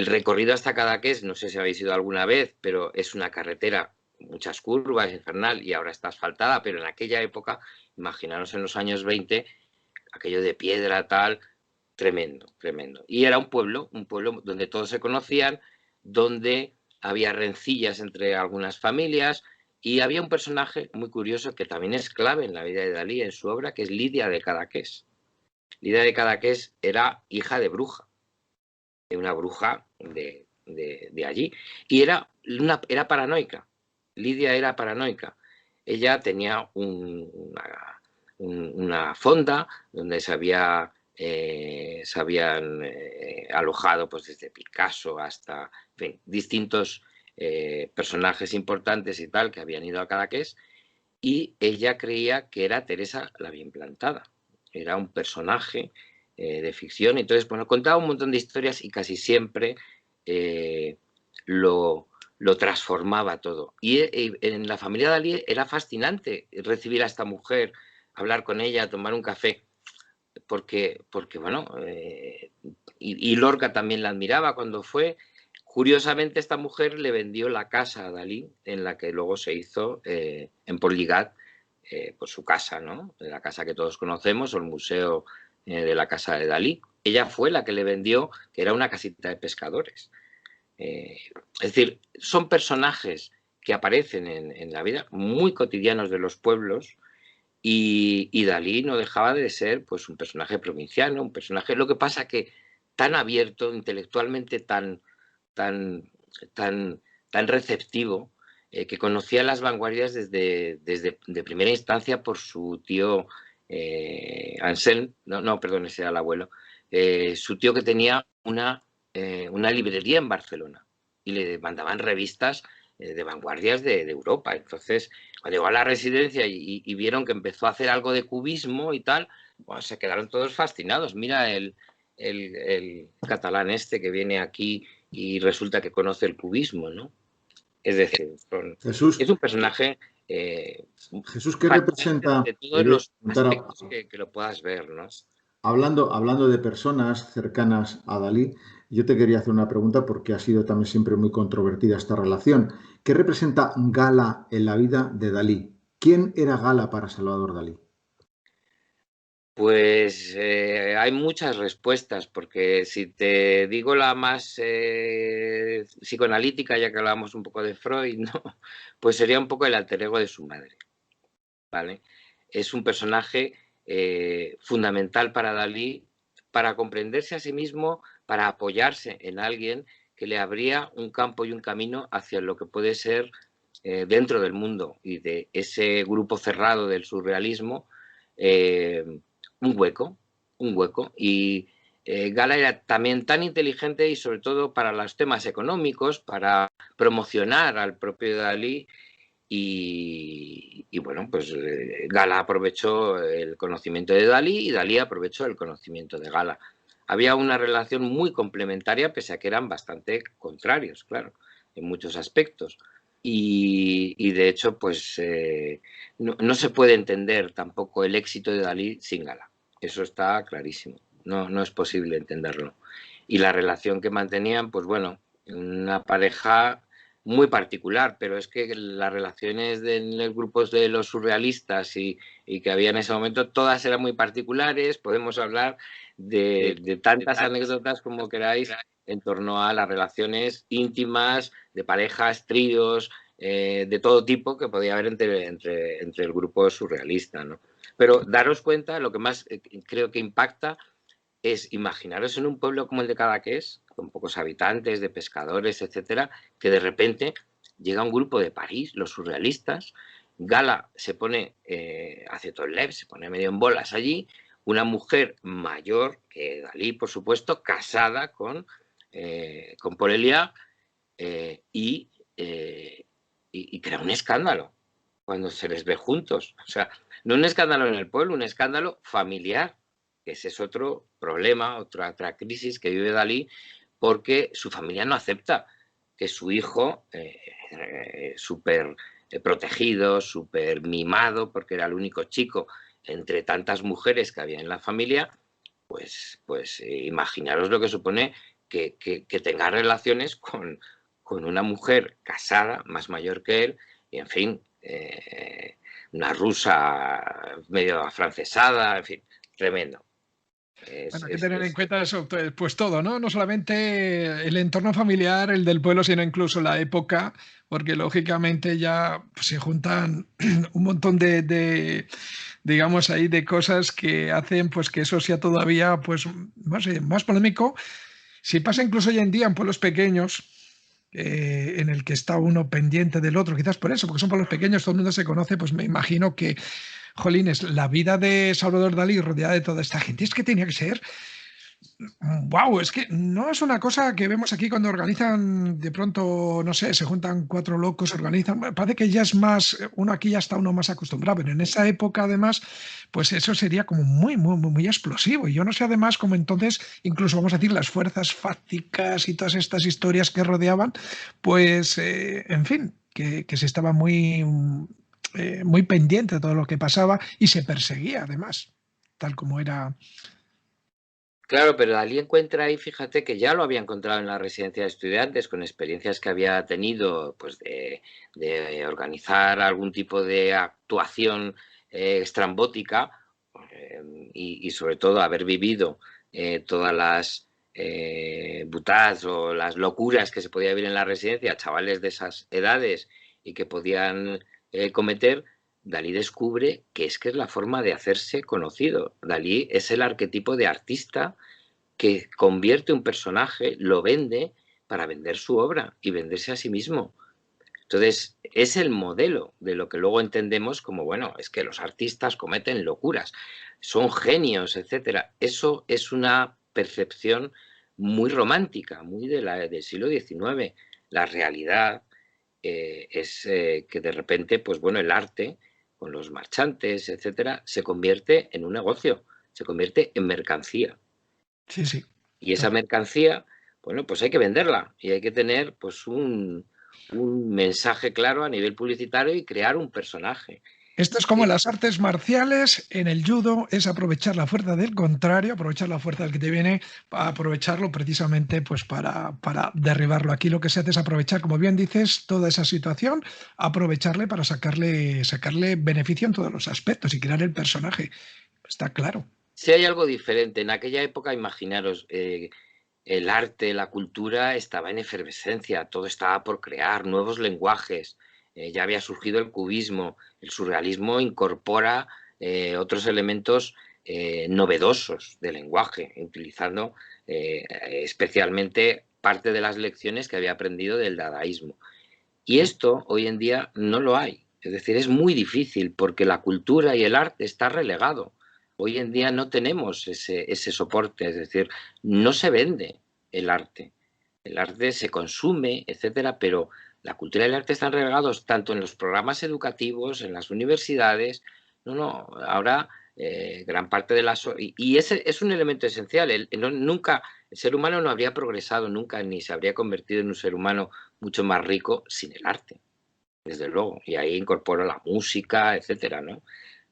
E: recorrido hasta Cadaqués, no sé si habéis ido alguna vez, pero es una carretera, muchas curvas, infernal, y ahora está asfaltada, pero en aquella época, imaginaros en los años 20, aquello de piedra, tal, tremendo, tremendo. Y era un pueblo donde todos se conocían, donde había rencillas entre algunas familias y había un personaje muy curioso que también es clave en la vida de Dalí, en su obra, que es Lidia de Cadaqués. Lidia de Cadaqués era hija de bruja, de una bruja de allí, y era paranoica. Lidia era paranoica. Ella tenía una fonda donde se habían alojado pues desde Picasso hasta, en fin, distintos personajes importantes y tal que habían ido a Cadaqués, y ella creía que era Teresa la bien plantada. Era un personaje de ficción. Entonces, bueno, contaba un montón de historias y casi siempre lo transformaba todo. Y en la familia Dalí era fascinante recibir a esta mujer, hablar con ella, tomar un café, porque bueno, y Lorca también la admiraba cuando fue. Curiosamente, esta mujer le vendió la casa a Dalí, en la que luego se hizo en Portligat, pues su casa, ¿no? La casa que todos conocemos, o el museo de la casa de Dalí. Ella fue la que le vendió, que era una casita de pescadores. Es decir, son personajes que aparecen en la vida muy cotidianos de los pueblos, y Dalí no dejaba de ser pues un personaje provinciano, un personaje, lo que pasa que tan abierto, intelectualmente tan receptivo, que conocía las vanguardias desde de primera instancia por su tío Anselm, perdón, ese era el abuelo, su tío que tenía una librería en Barcelona y le mandaban revistas de vanguardias de Europa. Entonces, cuando llegó a la residencia y vieron que empezó a hacer algo de cubismo y tal, bueno, se quedaron todos fascinados. Mira el catalán este que viene aquí y resulta que conoce el cubismo, ¿no? Es decir,
B: Jesús,
E: es un personaje
B: Jesús, ¿qué representa?
E: de todos los aspectos que lo puedas ver, ¿no?
B: Hablando de personas cercanas a Dalí, yo te quería hacer una pregunta porque ha sido también siempre muy controvertida esta relación. ¿Qué representa Gala en la vida de Dalí? ¿Quién era Gala para Salvador Dalí?
E: Pues hay muchas respuestas, porque si te digo la más psicoanalítica, ya que hablábamos un poco de Freud, ¿no? Pues sería un poco el alter ego de su madre, ¿vale? Es un personaje fundamental para Dalí, para comprenderse a sí mismo, para apoyarse en alguien que le abría un campo y un camino hacia lo que puede ser dentro del mundo y de ese grupo cerrado del surrealismo, un hueco. Y Gala era también tan inteligente y sobre todo para los temas económicos, para promocionar al propio Dalí. Y bueno, pues Gala aprovechó el conocimiento de Dalí y Dalí aprovechó el conocimiento de Gala. Había una relación muy complementaria, pese a que eran bastante contrarios, claro, en muchos aspectos. Y de hecho, pues no se puede entender tampoco el éxito de Dalí sin Gala. Eso está clarísimo. No es posible entenderlo. Y la relación que mantenían, pues bueno, una pareja muy particular, pero es que las relaciones en los grupos de los surrealistas y que había en ese momento, todas eran muy particulares. Podemos hablar de tantas anécdotas como queráis en torno a las relaciones íntimas, de parejas, tríos, de todo tipo que podía haber entre el grupo surrealista, ¿no? Pero daros cuenta, lo que más creo que impacta es imaginaros en un pueblo como el de Cadaqués, con pocos habitantes, de pescadores, etcétera, que de repente llega un grupo de París, los surrealistas, Gala se pone, hace todo el lep, se pone medio en bolas allí, una mujer mayor que Dalí, por supuesto, casada con Paul Eluard, y crea un escándalo cuando se les ve juntos. O sea, no un escándalo en el pueblo, un escándalo familiar, que ese es otro problema, otra crisis que vive Dalí, porque su familia no acepta que su hijo, súper protegido, súper mimado, porque era el único chico entre tantas mujeres que había en la familia, pues imaginaros lo que supone que tenga relaciones con una mujer casada, más mayor que él, y en fin, una rusa medio afrancesada, en fin, tremendo.
A: Bueno, hay que tener en cuenta eso, pues todo, ¿no? No solamente el entorno familiar, el del pueblo, sino incluso la época, porque lógicamente ya pues, se juntan un montón digamos ahí, de cosas que hacen pues que eso sea todavía pues más polémico. Si pasa incluso hoy en día en pueblos pequeños, en el que está uno pendiente del otro, quizás por eso, porque son pueblos pequeños, todo el mundo se conoce, pues me imagino que, jolines, la vida de Salvador Dalí rodeada de toda esta gente, es que tenía que ser wow, es que no es una cosa que vemos aquí cuando organizan, de pronto, no sé, se juntan cuatro locos, organizan, bueno, parece que ya es más, uno aquí ya está uno más acostumbrado, pero en esa época además, pues eso sería como muy explosivo. Y yo no sé además cómo entonces, incluso vamos a decir, las fuerzas fácticas y todas estas historias que rodeaban, pues, en fin, que se estaba muy pendiente de todo lo que pasaba y se perseguía además, tal como era.
E: Claro, pero Dalí encuentra ahí, fíjate que ya lo había encontrado en la residencia de estudiantes, con experiencias que había tenido, pues de organizar algún tipo de actuación estrambótica, y sobre todo haber vivido todas las butades o las locuras que se podía vivir en la residencia, chavales de esas edades y que podían cometer. Dalí descubre que es la forma de hacerse conocido. Dalí es el arquetipo de artista que convierte un personaje, lo vende para vender su obra y venderse a sí mismo. Entonces, es el modelo de lo que luego entendemos como, bueno, es que los artistas cometen locuras, son genios, etcétera. Eso es una percepción muy romántica, muy del siglo XIX. La realidad es que de repente, pues bueno, el arte, con los marchantes, etcétera, se convierte en un negocio, se convierte en mercancía.
A: Sí, sí.
E: Y esa mercancía, bueno, pues hay que venderla y hay que tener pues un mensaje claro a nivel publicitario y crear un personaje.
A: Esto es como en las artes marciales, en el judo es aprovechar la fuerza del contrario, aprovechar la fuerza del que te viene, aprovecharlo precisamente pues para derribarlo. Aquí lo que se hace es aprovechar, como bien dices, toda esa situación, aprovecharle para sacarle beneficio en todos los aspectos y crear el personaje. Está claro.
E: Si hay algo diferente, en aquella época, imaginaros, el arte, la cultura estaba en efervescencia, todo estaba por crear, nuevos lenguajes, ya había surgido el cubismo, el surrealismo incorpora otros elementos novedosos del lenguaje, utilizando especialmente parte de las lecciones que había aprendido del dadaísmo. Y esto hoy en día no lo hay, es decir, es muy difícil porque la cultura y el arte está relegado. Hoy en día no tenemos ese soporte, es decir, no se vende el arte se consume, etcétera, pero la cultura y el arte están relegados tanto en los programas educativos, en las universidades. No, ahora gran parte de las... Y ese es un elemento esencial. El ser humano no habría progresado nunca ni se habría convertido en un ser humano mucho más rico sin el arte, desde luego. Y ahí incorporo la música, etcétera, ¿no?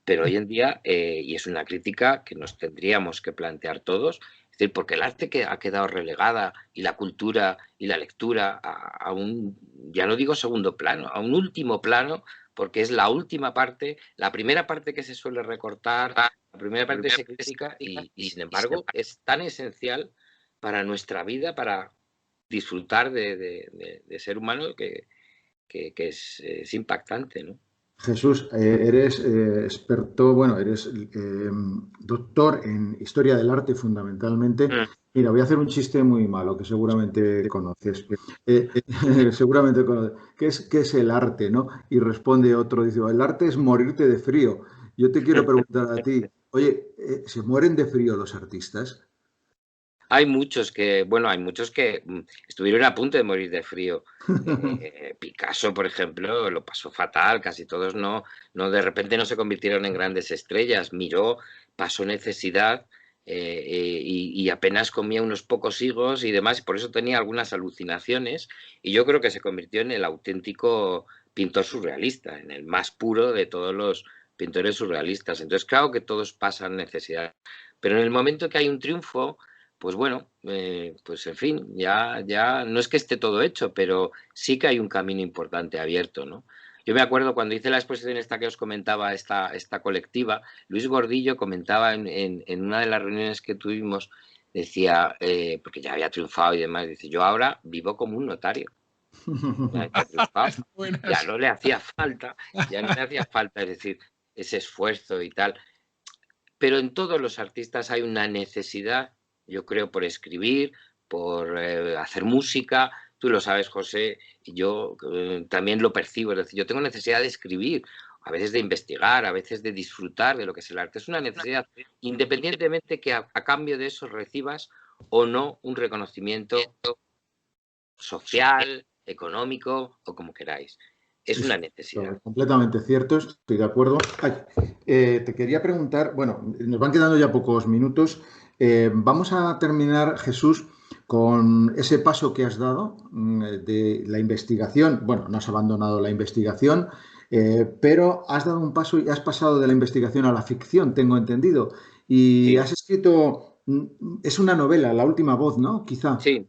E: Pero hoy en día, y es una crítica que nos tendríamos que plantear todos, es decir, porque el arte que ha quedado relegada y la cultura y la lectura a un, ya no digo segundo plano, a un último plano, porque es la última parte, la primera parte que se suele recortar, la primera parte se critica y sin embargo es tan esencial para nuestra vida, para disfrutar de ser humano que es impactante, ¿no?
B: Jesús, eres experto, bueno, eres doctor en historia del arte fundamentalmente. Mira, voy a hacer un chiste muy malo que seguramente conoces. Seguramente conoces. ¿Qué es el arte, no? Y responde otro, dice, el arte es morirte de frío. Yo te quiero preguntar a ti, oye, ¿se mueren de frío los artistas?
E: Hay muchos que, bueno, estuvieron a punto de morir de frío. Picasso, por ejemplo, lo pasó fatal, casi todos de repente no se convirtieron en grandes estrellas. Miró, pasó necesidad y apenas comía unos pocos higos y demás, y por eso tenía algunas alucinaciones, y yo creo que se convirtió en el auténtico pintor surrealista, en el más puro de todos los pintores surrealistas. Entonces, claro que todos pasan necesidad, pero en el momento que hay un triunfo, pues bueno, pues en fin, ya no es que esté todo hecho, pero sí que hay un camino importante abierto, ¿no? Yo me acuerdo cuando hice la exposición esta que os comentaba, esta colectiva, Luis Gordillo comentaba en una de las reuniones que tuvimos, decía, porque ya había triunfado y demás, dice, yo ahora vivo como un notario. Ya, triunfado, ya no le hacía falta, es decir, ese esfuerzo y tal. Pero en todos los artistas hay una necesidad, yo creo, por escribir, por hacer música. Tú lo sabes, José, y yo también lo percibo. Es decir, yo tengo necesidad de escribir, a veces de investigar, a veces de disfrutar de lo que es el arte. Es una necesidad, independientemente que a cambio de eso recibas o no un reconocimiento social, económico o como queráis. Es una necesidad.
B: Completamente cierto, estoy de acuerdo. Te quería preguntar, bueno, nos van quedando ya pocos minutos. Vamos a terminar, Jesús, con ese paso que has dado de la investigación. Bueno, no has abandonado la investigación, pero has dado un paso y has pasado de la investigación a la ficción, tengo entendido. Y sí, has escrito, es una novela, La última voz, ¿no? Quizá.
E: Sí.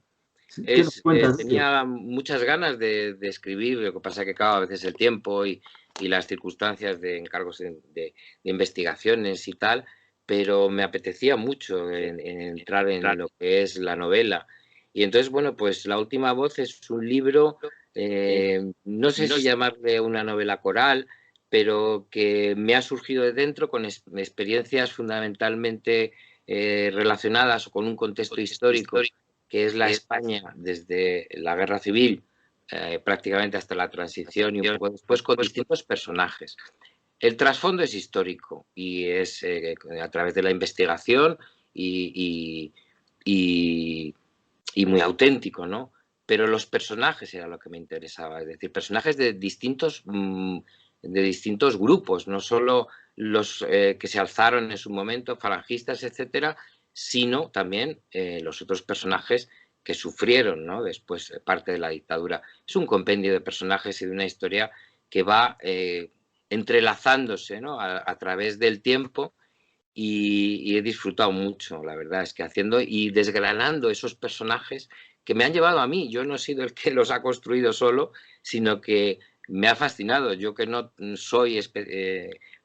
E: Tenía muchas ganas de escribir, lo que pasa es que, claro, a veces el tiempo y las circunstancias de encargos de investigaciones y tal, pero me apetecía mucho en entrar en lo que es la novela. Y entonces, bueno, pues La última voz es un libro, no sé si llamarle una novela coral, pero que me ha surgido de dentro con experiencias fundamentalmente relacionadas o con un contexto histórico, que es la España desde la Guerra Civil prácticamente hasta la transición y un poco después, con distintos personajes. El trasfondo es histórico y es a través de la investigación y muy auténtico, ¿no? Pero los personajes era lo que me interesaba, es decir, personajes de distintos grupos, no solo los que se alzaron en su momento, falangistas, etcétera, sino también los otros personajes que sufrieron, ¿no? Después parte de la dictadura. Es un compendio de personajes y de una historia que va entrelazándose, ¿no? a través del tiempo, y he disfrutado mucho, la verdad es que haciendo y desgranando esos personajes que me han llevado a mí. Yo no he sido el que los ha construido solo, sino que me ha fascinado. Yo que no soy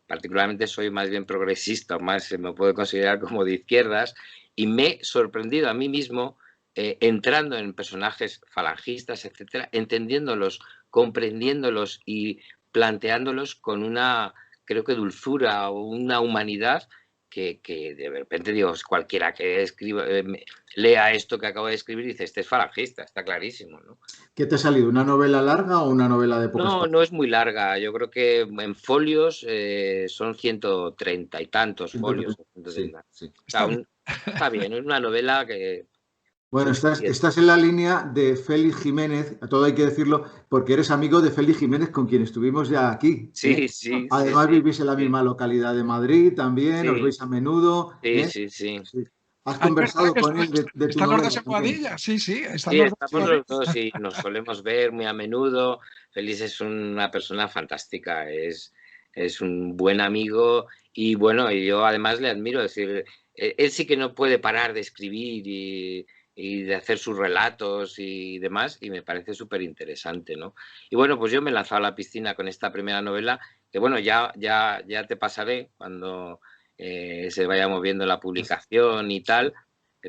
E: particularmente soy más bien progresista, más se me puede considerar como de izquierdas, y me he sorprendido a mí mismo entrando en personajes falangistas, etcétera, entendiéndolos, comprendiéndolos y planteándolos con una, creo que dulzura o una humanidad que de repente, digo, cualquiera que escriba, lea esto que acabo de escribir y dice, este es falangista, está clarísimo, ¿no?
B: ¿Qué te ha salido? ¿Una novela larga o una novela de pocas páginas?
E: No es muy larga. Yo creo que en folios son 130 y tantos folios.
B: Sí, sí.
E: Está bien, es una novela que...
B: Bueno, estás en la línea de Félix Jiménez, todo hay que decirlo, porque eres amigo de Félix Jiménez, con quien estuvimos ya aquí.
E: Sí, sí.
B: Además
E: sí,
B: vivís en la misma localidad de Madrid también,
E: sí.
B: Os veis a menudo.
E: Sí.
B: ¿Has conversado con él de tu
A: ¿Están
B: novela?
A: los dos en Boadilla? Sí,
E: estamos los dos y nos solemos ver muy a menudo. Félix es una persona fantástica, es un buen amigo y bueno, y yo además le admiro. Es decir, él sí que no puede parar de escribir y de hacer sus relatos y demás, y me parece súper interesante, ¿no? Y bueno, pues yo me he lanzado a la piscina con esta primera novela, que bueno, ya te pasaré cuando se vaya moviendo la publicación y tal,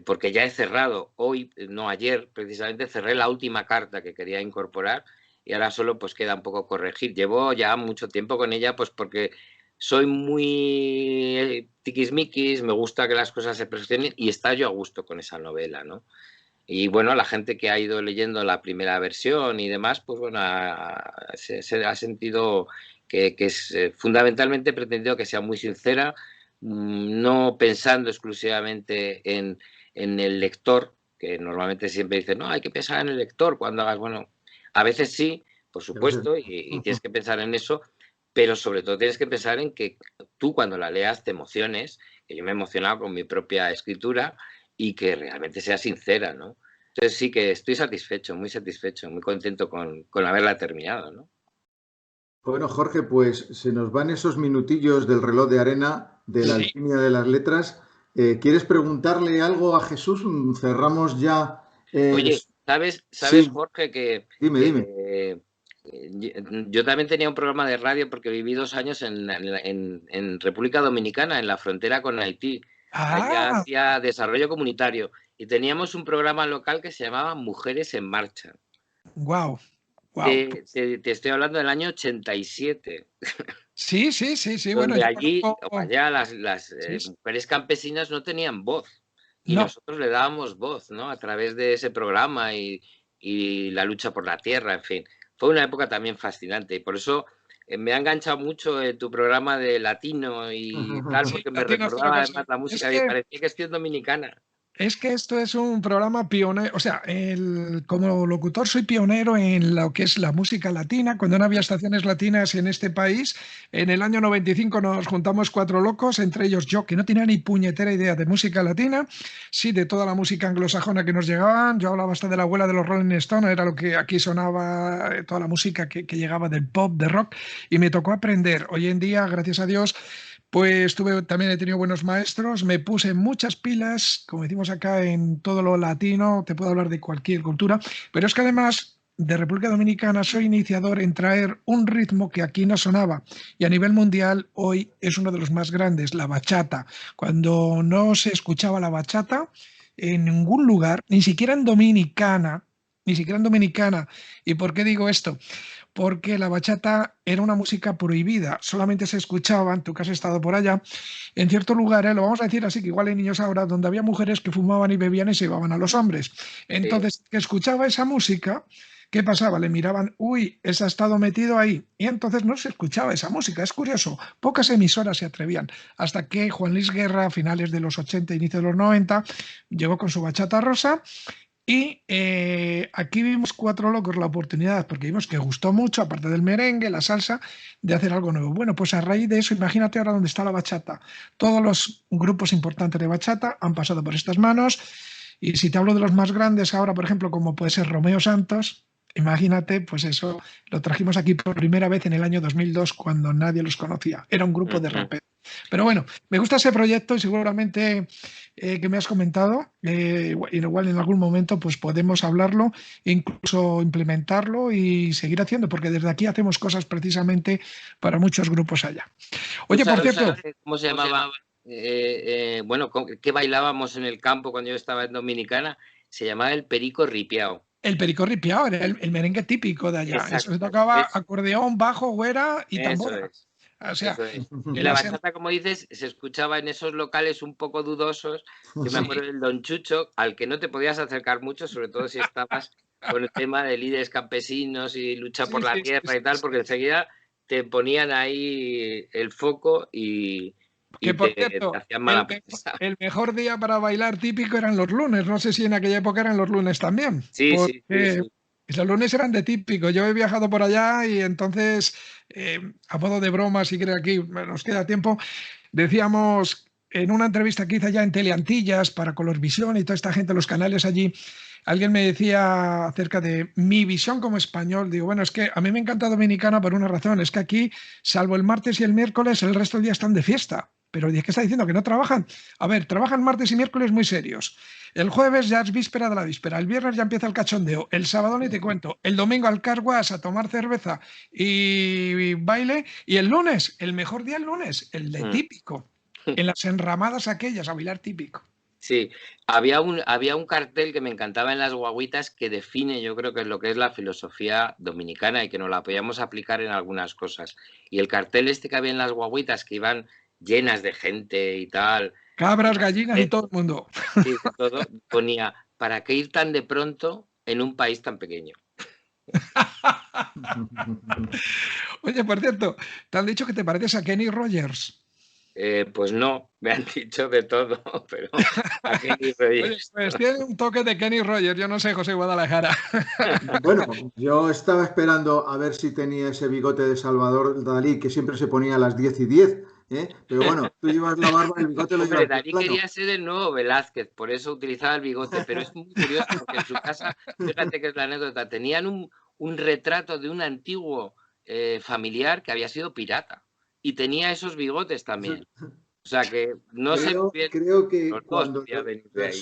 E: porque ya he cerrado hoy, no ayer, precisamente cerré la última carta que quería incorporar y ahora solo pues queda un poco corregir. Llevo ya mucho tiempo con ella, pues porque soy muy tiquismiquis, me gusta que las cosas se presenten y está yo a gusto con esa novela, ¿no? Y bueno, la gente que ha ido leyendo la primera versión y demás, pues bueno, se ha sentido que es fundamentalmente pretendido que sea muy sincera, no pensando exclusivamente en el lector, que normalmente siempre dicen, no, hay que pensar en el lector cuando hagas, bueno, a veces sí, por supuesto, y tienes que pensar en eso, pero sobre todo tienes que pensar en que tú cuando la leas te emociones, que yo me he emocionado con mi propia escritura y que realmente sea sincera, ¿no? Entonces sí que estoy satisfecho, muy contento con haberla terminado, ¿no?
B: Bueno, Jorge, pues se nos van esos minutillos del reloj de arena de la alquimia de las letras. ¿Quieres preguntarle algo a Jesús? Cerramos ya.
E: Oye, ¿sabes,
B: sí,
E: Jorge, que
B: dime.
E: yo también tenía un programa de radio porque viví 2 años en República Dominicana, en la frontera con Haití. Allá
A: Ah,
E: hacía desarrollo comunitario y teníamos un programa local que se llamaba Mujeres en Marcha.
A: wow, wow.
E: Te estoy hablando del año 87.
A: Sí, bueno,
E: Donde
A: yo
E: allí o
A: conozco.
E: allá las
A: Sí,
E: mujeres campesinas no tenían voz y
A: no,
E: nosotros le dábamos voz, ¿no? A través de ese programa y la lucha por la tierra, en fin. Fue una época también fascinante y por eso me ha enganchado mucho tu programa de latino y tal,
A: sí,
E: porque me
A: latino es otra
E: recordaba
A: cosa.
E: además la música y parecía que estoy en Dominicana.
A: Es que esto es un programa pionero, o sea, como locutor soy pionero en lo que es la música latina. Cuando no había estaciones latinas en este país, en el año 95 nos juntamos 4 locos, entre ellos yo, que no tenía ni puñetera idea de música latina, sí de toda la música anglosajona que nos llegaban. Yo hablaba hasta de la abuela de los Rolling Stones, era lo que aquí sonaba, toda la música que llegaba del pop, de rock, y me tocó aprender. Hoy en día, gracias a Dios, pues también he tenido buenos maestros, me puse muchas pilas, como decimos acá en todo lo latino, te puedo hablar de cualquier cultura, pero es que además de República Dominicana soy iniciador en traer un ritmo que aquí no sonaba y a nivel mundial hoy es uno de los más grandes, la bachata. Cuando no se escuchaba la bachata en ningún lugar, ni siquiera en Dominicana, ni siquiera en Dominicana. ¿Y por qué digo esto? Porque la bachata era una música prohibida, solamente se escuchaba, tú que has estado por allá, en ciertos lugares, lo vamos a decir así, que igual hay niños ahora, donde había mujeres que fumaban y bebían y se llevaban a los hombres.
E: Sí.
A: Entonces, que escuchaba esa música, ¿qué pasaba? Le miraban, uy, ese ha estado metido ahí. Y entonces no se escuchaba esa música. Es curioso, pocas emisoras se atrevían. Hasta que Juan Luis Guerra, a finales de los 80, inicio de los 90, llegó con su bachata rosa y aquí vimos 4 locos la oportunidad, porque vimos que gustó mucho, aparte del merengue, la salsa, de hacer algo nuevo. Bueno, pues a raíz de eso, imagínate ahora dónde está la bachata. Todos los grupos importantes de bachata han pasado por estas manos. Y si te hablo de los más grandes ahora, por ejemplo, como puede ser Romeo Santos, imagínate, pues eso lo trajimos aquí por primera vez en el año 2002, cuando nadie los conocía. Era un grupo de raperos. Pero bueno, me gusta ese proyecto y seguramente que me has comentado, igual en algún momento pues podemos hablarlo, incluso implementarlo y seguir haciendo, porque desde aquí hacemos cosas precisamente para muchos grupos allá.
E: ¿Tú
A: Oye, por
E: sabes
A: cierto,
E: cómo se llamaba? Bueno, ¿qué bailábamos en el campo cuando yo estaba en Dominicana? Se llamaba el perico ripiao.
A: el perico ripiao era el merengue típico de allá. Eso se
E: Exacto,
A: tocaba acordeón, bajo, güera y
E: eso
A: tambora.
E: es,
A: O sea,
E: eso es. Y
A: en
E: la
A: las...
E: bachata, como dices, se escuchaba en esos locales un poco dudosos. Yo me
A: Sí,
E: acuerdo del Don Chucho, al que no te podías acercar mucho, sobre todo si estabas con el tema de líderes campesinos y lucha por la tierra y tal, porque enseguida te ponían ahí el foco
A: que
E: y
A: por
E: te
A: cierto,
E: hacían mala prensa.
A: el mejor día para bailar típico eran los lunes. No sé si en aquella época eran los lunes también,
E: Sí, sí, sí,
A: porque
E: sí.
A: los lunes eran de típico. Yo he viajado por allá y entonces, a modo de broma, si quiere aquí nos queda tiempo, decíamos en una entrevista que hice ya en Teleantillas para Colorvisión y toda esta gente, los canales allí, alguien me decía acerca de mi visión como español. Digo, bueno, es que a mí me encanta Dominicana por una razón, es que aquí, salvo el martes y el miércoles, el resto del día están de fiesta. Pero ¿de qué está diciendo? ¿Que no trabajan? A ver, trabajan martes y miércoles muy serios. El jueves ya es víspera de la víspera. El viernes ya empieza el cachondeo. El sábado ni te cuento. El domingo al carguas a tomar cerveza y baile. Y el lunes, el mejor día el lunes, el de
E: Mm.
A: típico. En las enramadas aquellas, a bailar típico.
E: Sí, había un cartel que me encantaba en las guaguitas que define, yo creo que es lo que es la filosofía dominicana y que nos la podíamos aplicar en algunas cosas. Y el cartel este que había en las guaguitas que iban llenas de gente y tal,
A: Cabras, gallinas y todo el mundo.
E: sí, de todo, ponía, ¿para qué ir tan de pronto en un país tan pequeño?
A: Oye, por cierto, te han dicho que te pareces a Kenny Rogers.
E: Pues no, me han dicho de todo, pero a Kenny Rogers.
A: Oye, pues tiene un toque de Kenny Rogers, yo no sé, José Guadalajara.
B: Bueno, yo estaba esperando a ver si tenía ese bigote de Salvador Dalí que siempre se ponía a las 10:10, ¿eh? Pero bueno, tú llevas la barba y el bigote lo
E: Hombre,
B: llevas
E: Dalí
B: plano.
E: quería ser el nuevo Velázquez, por eso utilizaba el bigote, pero es muy curioso porque en su casa, fíjate que es la anécdota, tenían un retrato de un antiguo familiar que había sido pirata y tenía esos bigotes también. O sea que no sé muy bien.
B: Creo que
E: Los dos
B: cuando
E: podían venir de ahí.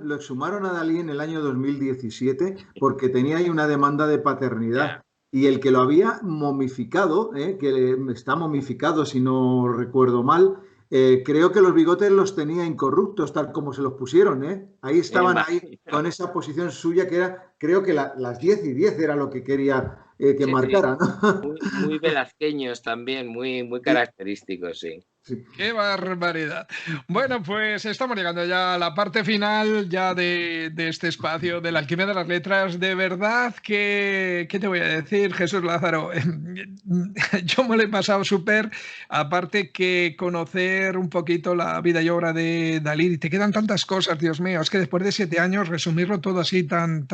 B: lo exhumaron a Dalí en el año 2017 porque tenía ahí una demanda de paternidad.
E: Ya.
B: Y el que lo había momificado, que está momificado si no recuerdo mal, creo que los bigotes los tenía incorruptos tal como se los pusieron. Ahí estaban ahí con esa posición suya que era, creo que las 10:10 era lo que quería que
E: Sí,
B: marcara, ¿no?
E: muy velazqueños también, muy característicos, sí.
B: Sí.
A: ¡Qué barbaridad! Bueno, pues estamos llegando ya a la parte final ya de este espacio de la alquimia de las letras. De verdad que, ¿qué te voy a decir, Jesús Lázaro? Yo me lo he pasado súper, aparte que conocer un poquito la vida y obra de Dalí. Y te quedan tantas cosas, Dios mío, es que después de 7 años resumirlo todo así tan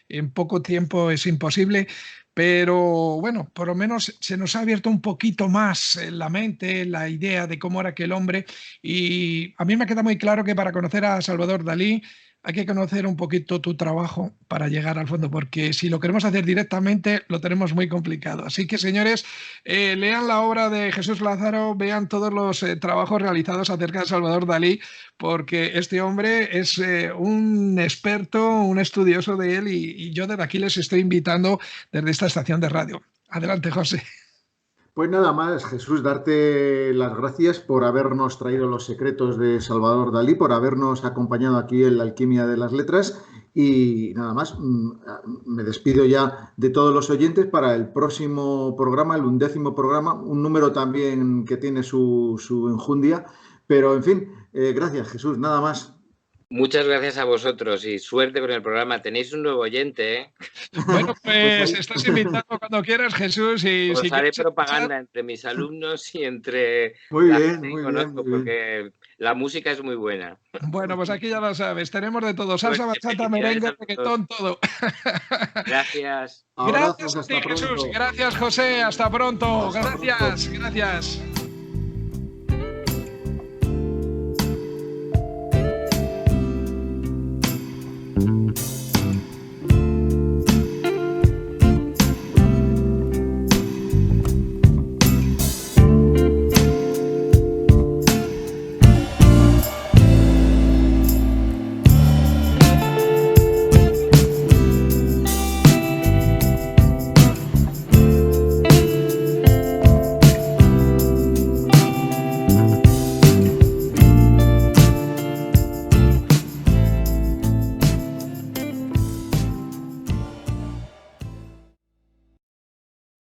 A: en poco tiempo es imposible. Pero bueno, por lo menos se nos ha abierto un poquito más la mente, la idea de cómo era aquel hombre. Y a mí me queda muy claro que para conocer a Salvador Dalí hay que conocer un poquito tu trabajo para llegar al fondo, porque si lo queremos hacer directamente lo tenemos muy complicado. Así que, señores, lean la obra de Jesús Lázaro, vean todos los trabajos realizados acerca de Salvador Dalí, porque este hombre es un experto, un estudioso de él, y yo desde aquí les estoy invitando desde esta estación de radio. Adelante, José.
B: Pues nada más, Jesús, darte las gracias por habernos traído los secretos de Salvador Dalí, por habernos acompañado aquí en la alquimia de las letras y nada más, me despido ya de todos los oyentes para el próximo programa, el 11º programa, un número también que tiene su enjundia, pero en fin, gracias Jesús, nada más.
E: Muchas gracias a vosotros y suerte con el programa. Tenéis un nuevo oyente, ¿eh?
A: Bueno, pues estás invitado cuando quieras, Jesús. Y
E: os
A: si
E: haré
A: quieres
E: propaganda entre mis alumnos y entre
B: muy
E: la
B: bien,
E: gente que
B: muy
E: conozco,
B: bien, muy bien.
E: porque la música es muy buena.
A: Bueno, pues aquí ya lo sabes, tenemos de todo, salsa,
E: Pues,
A: bachata,
E: felicidades
A: merengue,
E: a los dos.
A: reggaetón, todo.
E: Gracias.
B: Abrazos,
A: Gracias a
B: hasta
A: ti, Jesús.
B: pronto.
A: Gracias, José. Hasta pronto.
B: Hasta
A: Gracias,
B: pronto.
A: gracias.